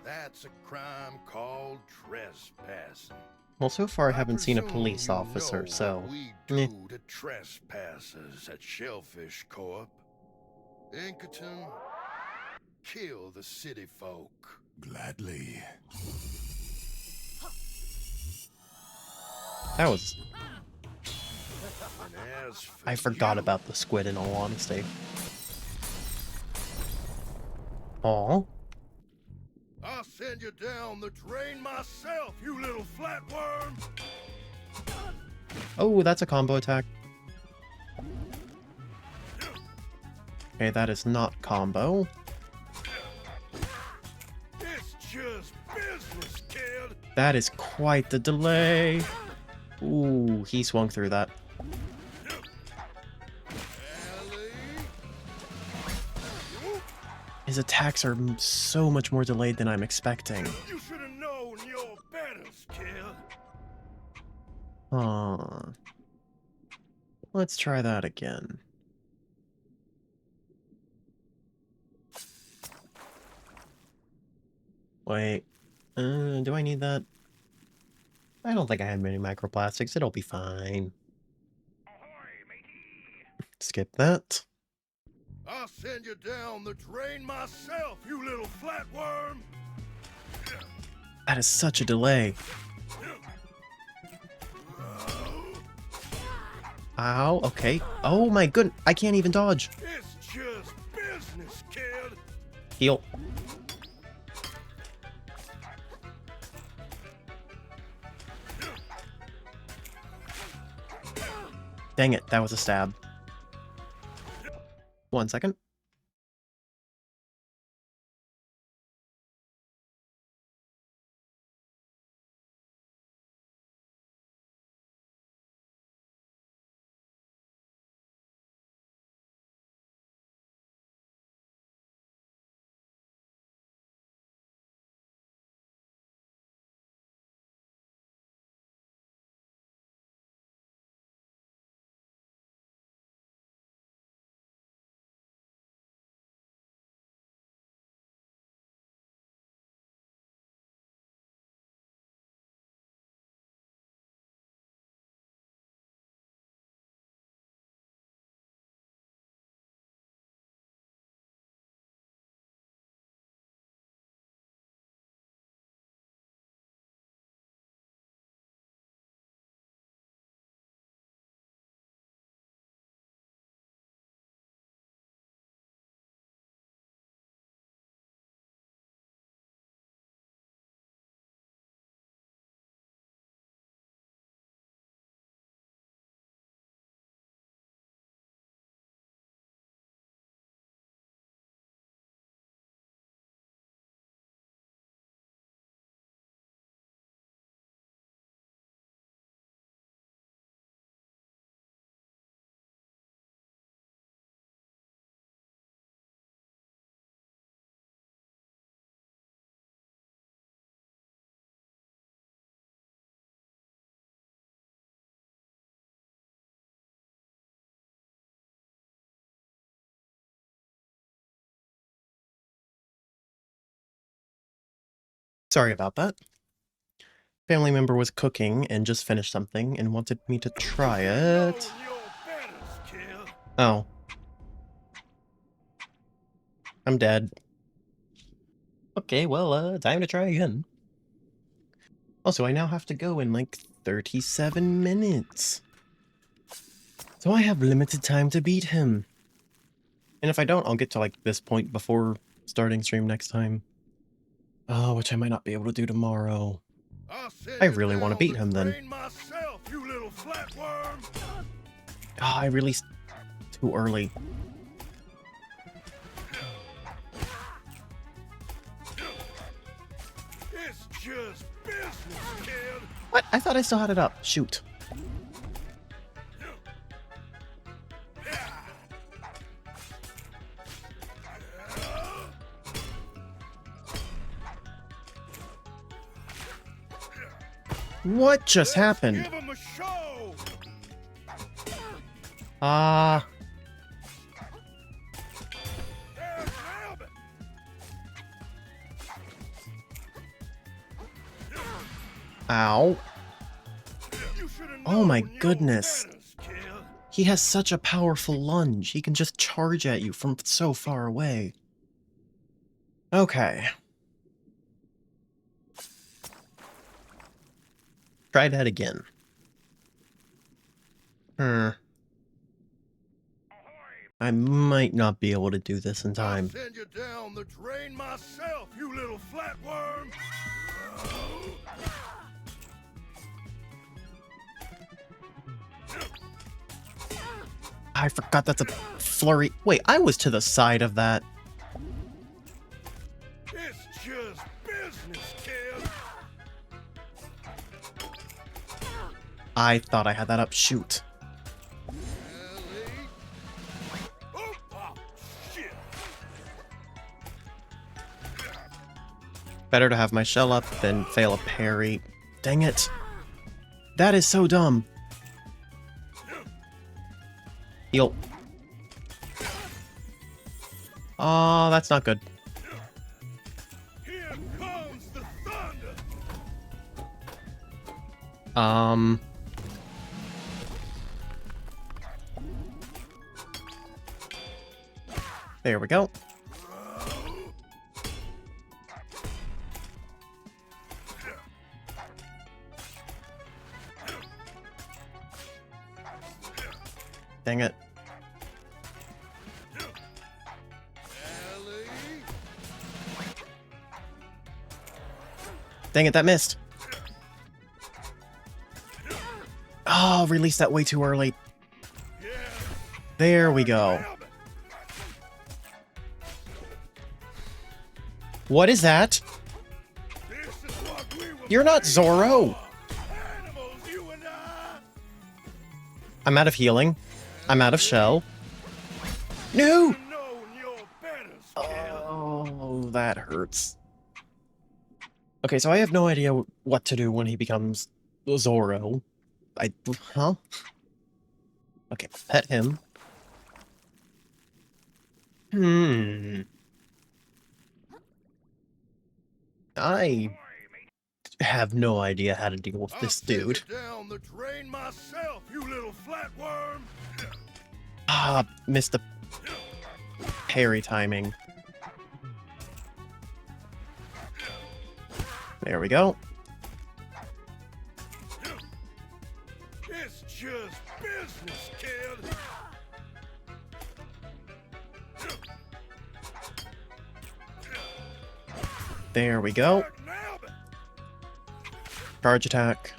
that's a crime called trespassing. Well, so far I haven't seen a presume police you officer, know so... what we meh. do to trespassers at Shellfish Corp. Inkerton, kill the city folk. Gladly. That was... And as for I forgot you, about the squid, in all honesty. Aw. I'll send you down the drain myself, you little flatworm! Oh, that's a combo attack. Okay, that is not combo. It's just business, kid! That is quite the delay. Ooh, he swung through that. Ellie? His attacks are so much more delayed than I'm expecting. You should have known your betters, kid! Huh. Let's try that again. Wait. Do I need that? I don't think I have many microplastics. It'll be fine. Skip that. I'll send you down the drain myself, you little flatworm! That is such a delay. Ow, okay. Oh my goodness, I can't even dodge. It's just business, kid! Heal. Dang it, that was a stab. 1 second. Sorry about that. Family member was cooking and just finished something and wanted me to try Know it. your betters, kid! Oh. I'm dead. Okay, well, time to try again. Also, I now have to go in like 37 minutes. So I have limited time to beat him. And if I don't, I'll get to like this point before starting stream next time. Oh, which I might not be able to do tomorrow. I'll send I you really wanna down beat the him, then. drain myself, you little flatworm! Ah, I released too early. It's just business, kid. What? I thought I still had it up. Shoot. What just happened? Give him a show. Ah. Nailed it. Ow. You should've Oh my known your goodness. manners, kid. He has such a powerful lunge. He can just charge at you from so far away. Okay. Try that again. I might not be able to do this in time. I'll send you down the drain myself, you little flatworm. I forgot that's a flurry. Wait, I was to the side of that. It's just business, kid. I thought I had that up. Shoot. Ellie. Oh, shit. Better to have my shell up than fail a parry. Dang it. That is so dumb. Heal. Oh, that's not good. Here comes the thunder. There we go. Dang it. Ellie. Dang it, that missed. Oh, released that way too early. Yeah. There we go. Nailed it. What is that? This is what we were You're not made Zorro. for. Animals, you and I. I'm out of healing. I'm out of shell. No! Known your betters, kid. Oh, that hurts. Okay, so I have no idea what to do when he becomes Zorro. Huh? Okay, pet him. I have no idea how to deal with this I'll send dude. you down the drain myself, you little flatworm. Ah, missed the parry timing. There we go. It's just business, kid. There we go. Nailed it. Charge attack.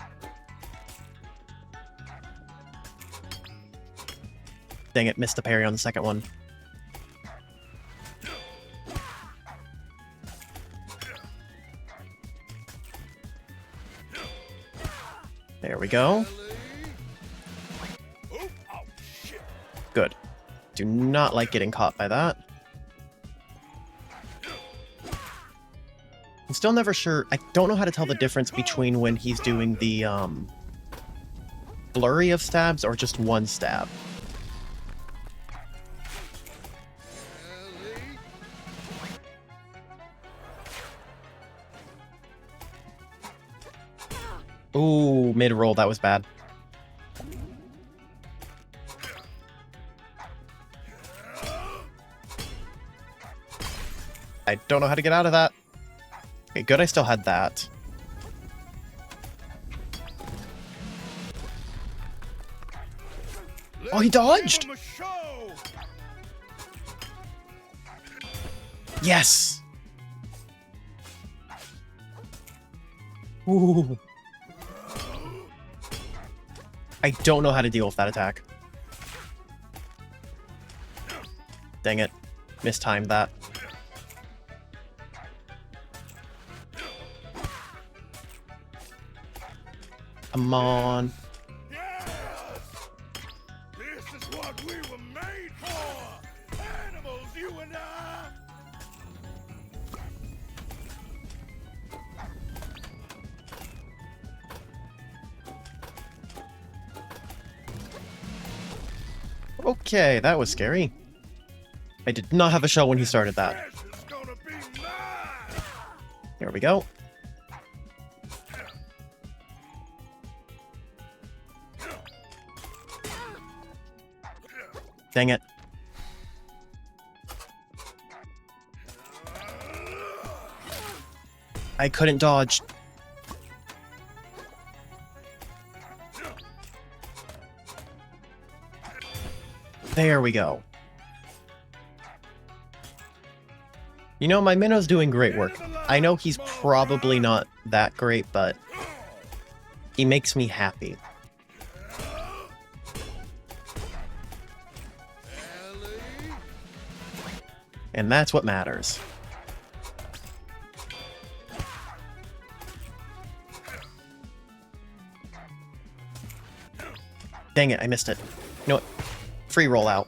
Dang it, missed the parry on the second one. There we go. Ellie. Oh, shit. Good. Do not like getting caught by that. I'm still never sure. I don't know how to tell the difference between when he's doing the flurry of stabs or just one stab. Ellie. Ooh, mid-roll, that was bad. I don't know how to get out of that. Okay, good, I still had that. Oh, he Let's give dodged! 'em a show. Yes! Ooh. I don't know how to deal with that attack. Dang it. Mistimed that. Come on. Yes! This is what we were made for! Animals, you and I! Okay, that was scary. I did not have a shell when he started that. Treasure's gonna be mine! Here we go. Dang it. I couldn't dodge. There we go. You know, my Minnow's doing great work. I know he's probably not that great, but he makes me happy. Ellie? And that's what matters. Dang it, I missed it. You know what? Free roll out.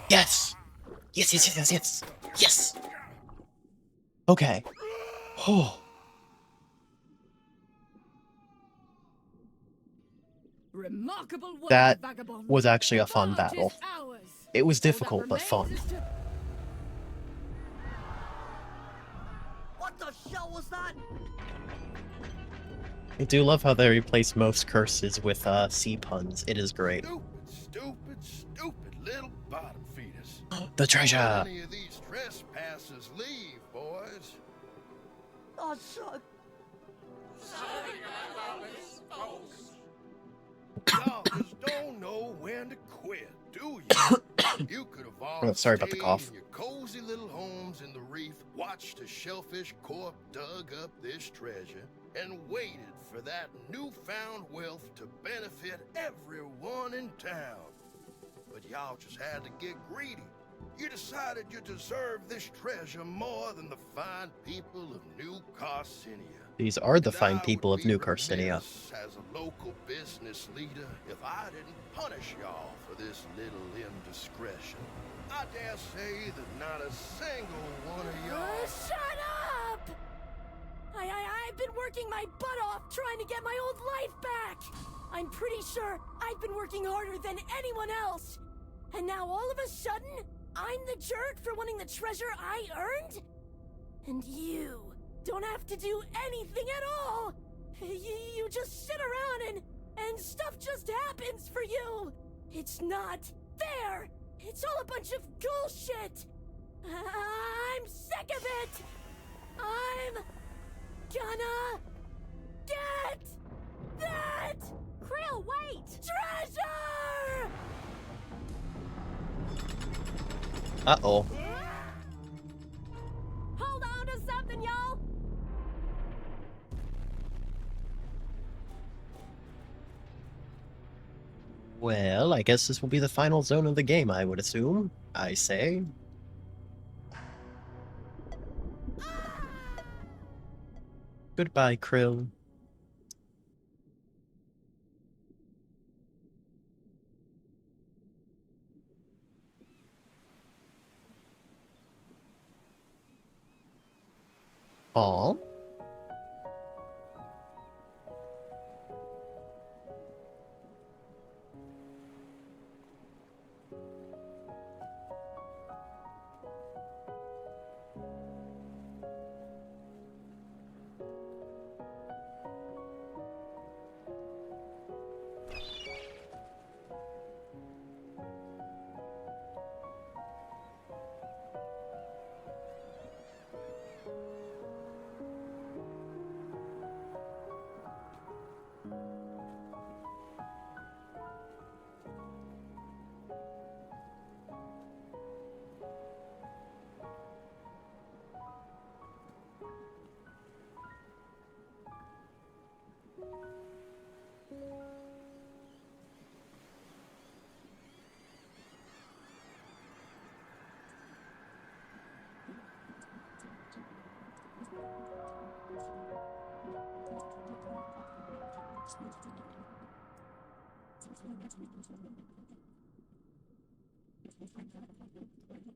Yes! Yes, yes, yes, yes, yes! Yes! Okay. Oh. Remarkable work, That vagabond. was actually a The fun part is battle. ours. It was All that difficult, but fun. remains is to- What the shell was that? I do love how they replace most curses with sea puns. It is great. Stupid little bottom feeders. The treasure! Don't let any of these trespassers leave, boys. Oh, son. Y'all just don't know when to quit, do you? You could have all Oh, sorry about the stayed cough. in your cozy little homes in the reef, watched a shellfish corp dug up this treasure, and waited for that newfound wealth to benefit everyone in town. But y'all just had to get greedy. You decided you deserved this treasure more than the fine people of New Carcinia. These are the And fine I people would of be New Carcinia. remiss as a local business leader if I didn't punish y'all for this little indiscretion. I dare say that not a single one of y'all... Shut up! I've been working my butt off trying to get my old life back. I'm pretty sure I've been working harder than anyone else. And now all of a sudden, I'm the jerk for wanting the treasure I earned? And you don't have to do anything at all. You just sit around and stuff just happens for you. It's not fair. It's all a bunch of bullshit. I'm sick of it. I'm gonna get that Krill, wait! treasure! Uh-oh. Hold on to something, y'all! Well, I guess this will be the final zone of the game, I would assume. I say. Goodbye, Krill. Aw.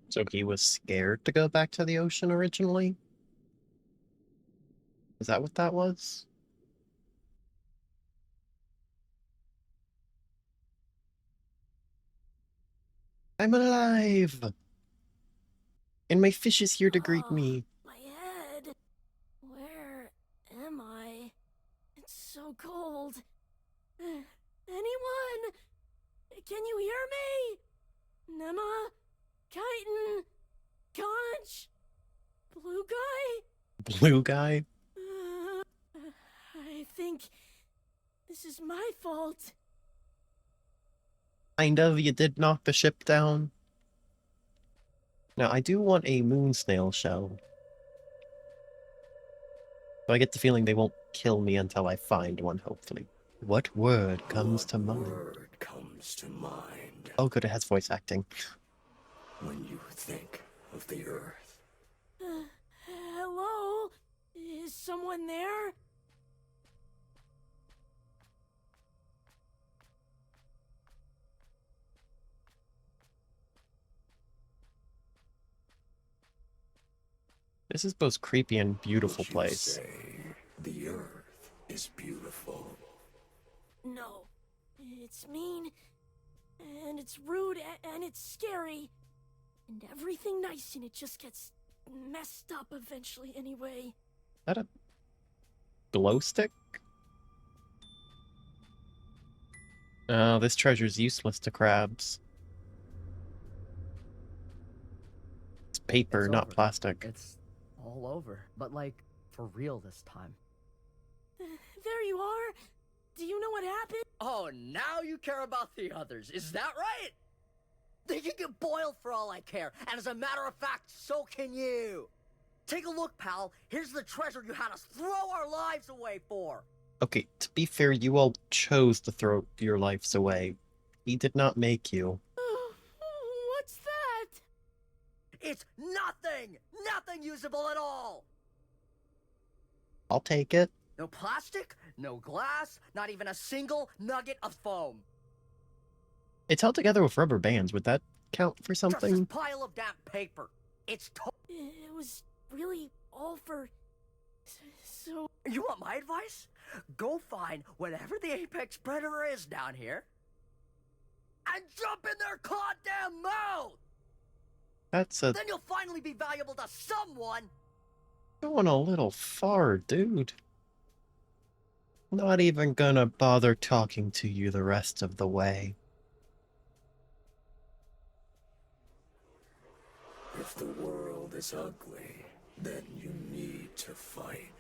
So he was scared to go back to the ocean originally? Is that what that was? I'm alive! And my fish is here to greet me. My head. Where am I? It's so cold. Anyone? Can you hear me? Nema? Chitin? Conch? Blue guy? Blue guy? I think this is my fault. Kind of, you did knock the ship down. Now, I do want a moon snail shell. So I get the feeling they won't kill me until I find one, hopefully. What word comes to mind? Word comes to mind Oh, good, it has voice acting. when you think of the Earth. Hello? Is someone there? This is both creepy and beautiful Would you place. say the Earth is beautiful? No. It's mean, and it's rude, and it's scary. And everything nice in it just gets messed up eventually anyway. Is that a glow stick? Oh, this treasure's useless to crabs. It's paper, It's not over. plastic. It's all over, but like for real this time. There you are. Do you know what happened? Oh, now you care about the others, is that right? They can get boiled for all I care, and as a matter of fact, so can you. Take a look, pal. Here's the treasure you had us throw our lives away for. Okay, to be fair, you all chose to throw your lives away. He did not make you. What's that? It's nothing! Nothing usable at all! I'll take it. No plastic, no glass, not even a single nugget of foam. It's held together with rubber bands. Would that count for Just this something? pile of damp paper. It's It was really all for... So... You want my advice? Go find whatever the apex predator is down here and jump in their goddamn mouth! That's a Then you'll finally be valuable to someone! going a little far, dude. Not even gonna bother talking to you the rest of the way. If the world is ugly, then you need to fight.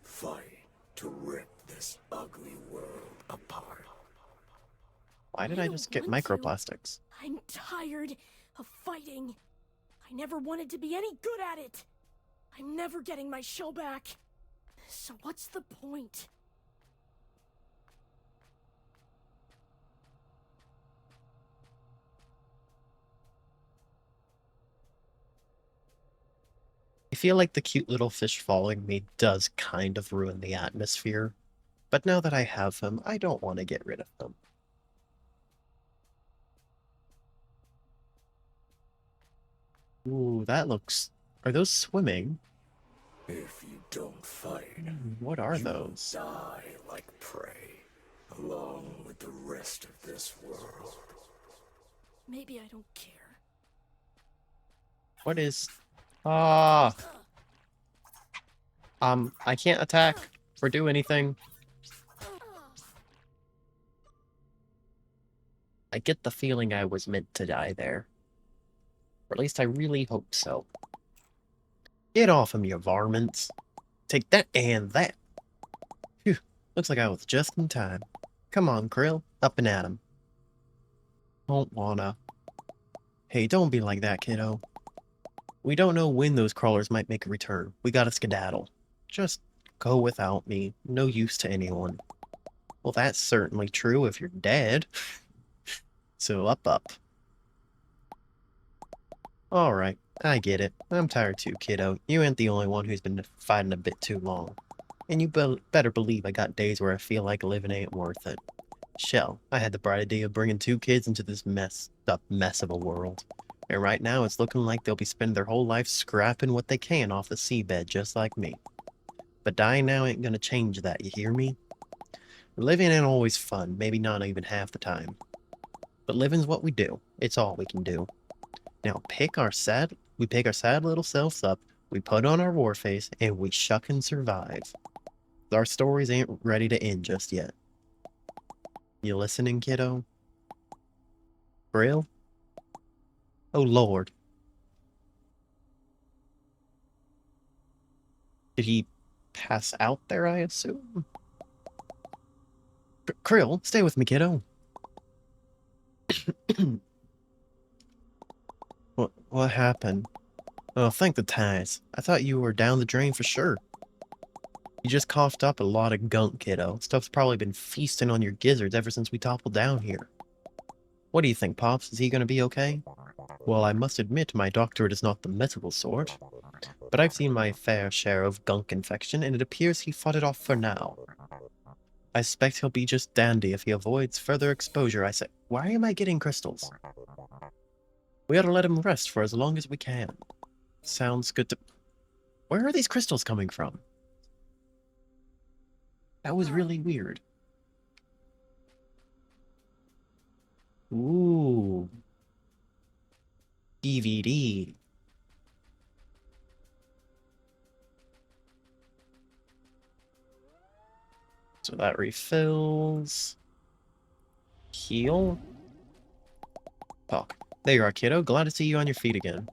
Fight to rip this ugly world apart. Why did I just get want to. microplastics? I'm tired of fighting. I never wanted to be any good at it. I'm never getting my show back. So what's the point? I feel like the cute little fish following me does kind of ruin the atmosphere. But now that I have him, I don't want to get rid of him. Ooh, that looks... Are those swimming? If you don't fight, What are you will those? die like prey, along with the rest of this world. Maybe I don't care. What is... Ah! I can't attack or do anything. I get the feeling I was meant to die there. Or at least I really hope so. Get off of me, you varmints. Take that and that. Phew, looks like I was just in time. Come on, Krill, up and at 'em. Don't wanna. Hey, don't be like that, kiddo. We don't know when those crawlers might make a return. We gotta skedaddle. Just go without me. No use to anyone. Well, that's certainly true if you're dead. So up. Alright, I get it. I'm tired too, kiddo. You ain't the only one who's been fighting a bit too long. And you better believe I got days where I feel like living ain't worth it. Shell, I had the bright idea of bringing 2 kids into this messed up mess of a world. And right now it's looking like they'll be spending their whole life scrapping what they can off the seabed just like me. But dying now ain't gonna change that, you hear me? Living ain't always fun, maybe not even half the time. But living's what we do. It's all we can do. Now we pick our sad little selves up, we put on our war face, and we shuck and survive. Our stories ain't ready to end just yet. You listening, kiddo? Brill? Oh, Lord. Did he pass out there, I assume? Krill, stay with me, kiddo. What happened? Oh, thank the ties. I thought you were down the drain for sure. You just coughed up a lot of gunk, kiddo. Stuff's probably been feasting on your gizzards ever since we toppled down here. What do you think, Pops? Is he gonna be okay? Well, I must admit my doctorate is not the medical sort, but I've seen my fair share of gunk infection, and it appears he fought it off for now. I suspect he'll be just dandy if he avoids further exposure. I say, why am I getting crystals? We ought to let him rest for as long as we can. Sounds good to... Where are these crystals coming from? That was really weird. Ooh. DVD. So that refills. Heal. Talk. There you are, kiddo. Glad to see you on your feet again.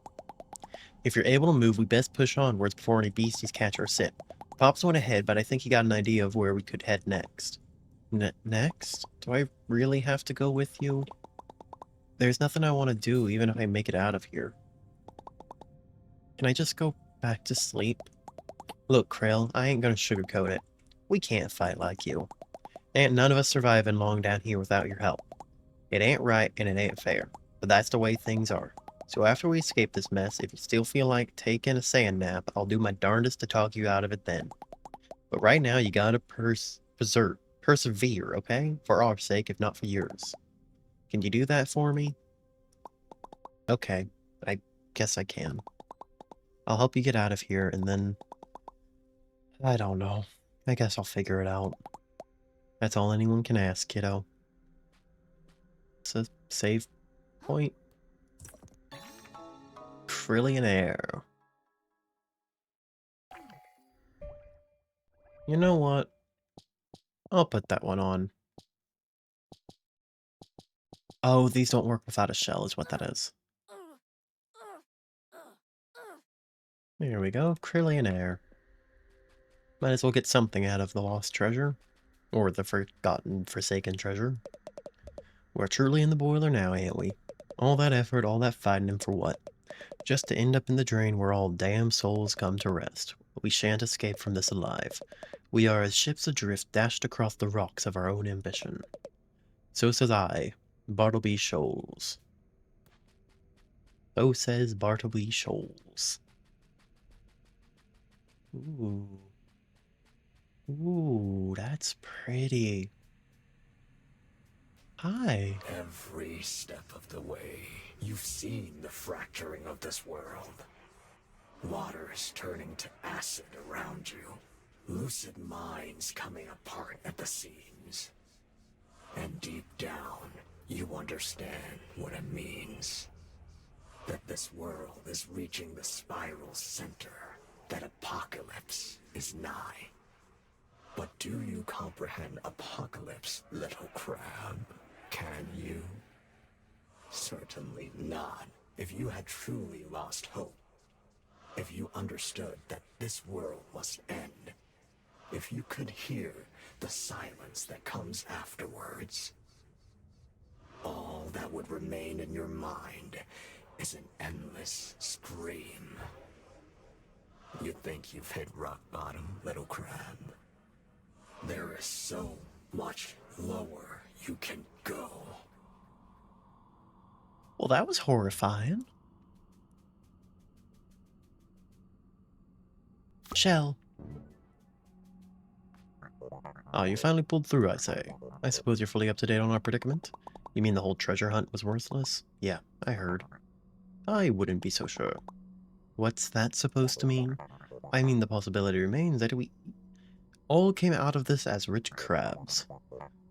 If you're able to move, we best push onwards before any beasties catch our scent. Pops went ahead, but I think he got an idea of where we could head next. Next? Do I really have to go with you? There's nothing I want to do, even if I make it out of here. Can I just go back to sleep? Look, Krill, I ain't gonna sugarcoat it. We can't fight like you. Ain't none of us surviving long down here without your help. It ain't right and it ain't fair, but that's the way things are. So after we escape this mess, if you still feel like taking a sand nap, I'll do my darndest to talk you out of it then. But right now, you gotta persevere, okay? For our sake, if not for yours. Can you do that for me? Okay, I guess I can. I'll help you get out of here, and then... I don't know. I guess I'll figure it out. That's all anyone can ask, kiddo. It's a save point. Trillionaire. You know what? I'll put that one on. Oh, these don't work without a shell is what that is. There we go, Trillionaire. Might as well get something out of the lost treasure. Or the forsaken treasure. We're truly in the boiler now, ain't we? All that effort, all that fighting, and for what? Just to end up in the drain where all damn souls come to rest. We shan't escape from this alive. We are as ships adrift dashed across the rocks of our own ambition. So says I, Bartleby Shoals. So says Bartleby Shoals. Ooh. Ooh, that's pretty. Hi. Every step of the way, you've seen the fracturing of this world. Water is turning to acid around you. Lucid minds coming apart at the seams. And deep down, you understand what it means. That this world is reaching the spiral center. That apocalypse is nigh. But do you comprehend apocalypse, little crab? Can you? Certainly not. If you had truly lost hope. If you understood that this world must end. If you could hear the silence that comes afterwards. All that would remain in your mind is an endless scream. You think you've hit rock bottom, little crab? There is so much lower you can go. Well, that was horrifying. Shell. Ah, you finally pulled through, I say. I suppose you're fully up to date on our predicament? You mean the whole treasure hunt was worthless? Yeah, I heard. I wouldn't be so sure. What's that supposed to mean? I mean, the possibility remains that we all came out of this as rich crabs.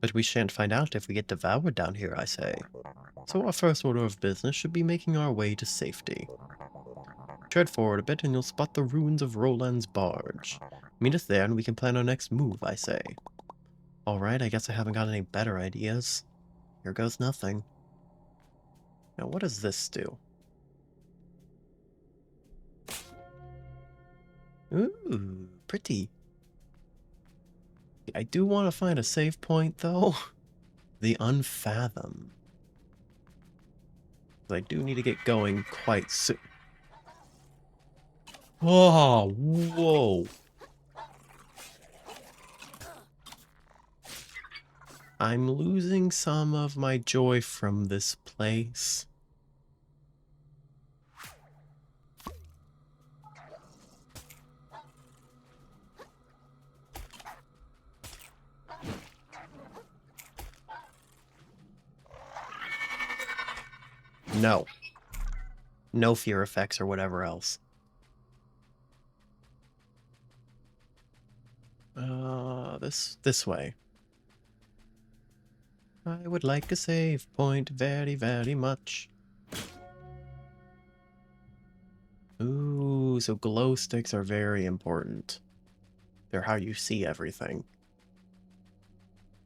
But we shan't find out if we get devoured down here, I say. So our first order of business should be making our way to safety. Tread forward a bit and you'll spot the ruins of Roland's barge. Meet us there and we can plan our next move, I say. Alright, I guess I haven't got any better ideas. Here goes nothing. Now what does this do? Ooh, pretty. I do want to find a save point, though. The Unfathom. I do need to get going quite soon. Whoa, whoa. I'm losing some of my joy from this place. No. No fear effects or whatever else. This way. I would like a save point very, very much. Ooh, so glow sticks are very important. They're how you see everything.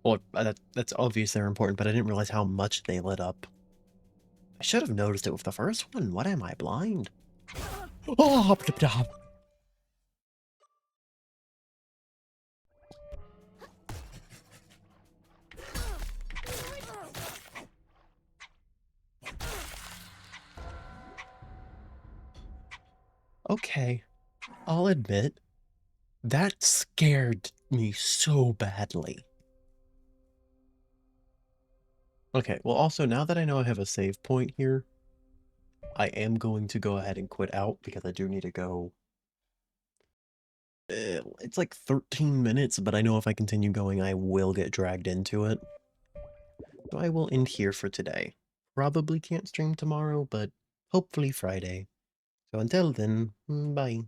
Well, that's obvious they're important, but I didn't realize how much they lit up. I should have noticed it with the first one. What am I, blind? Oh, okay, I'll admit, that scared me so badly. Okay, well also, now that I know I have a save point here, I am going to go ahead and quit out because I do need to go. It's like 13 minutes, but I know if I continue going, I will get dragged into it. So I will end here for today. Probably can't stream tomorrow, but hopefully Friday. So until then, bye.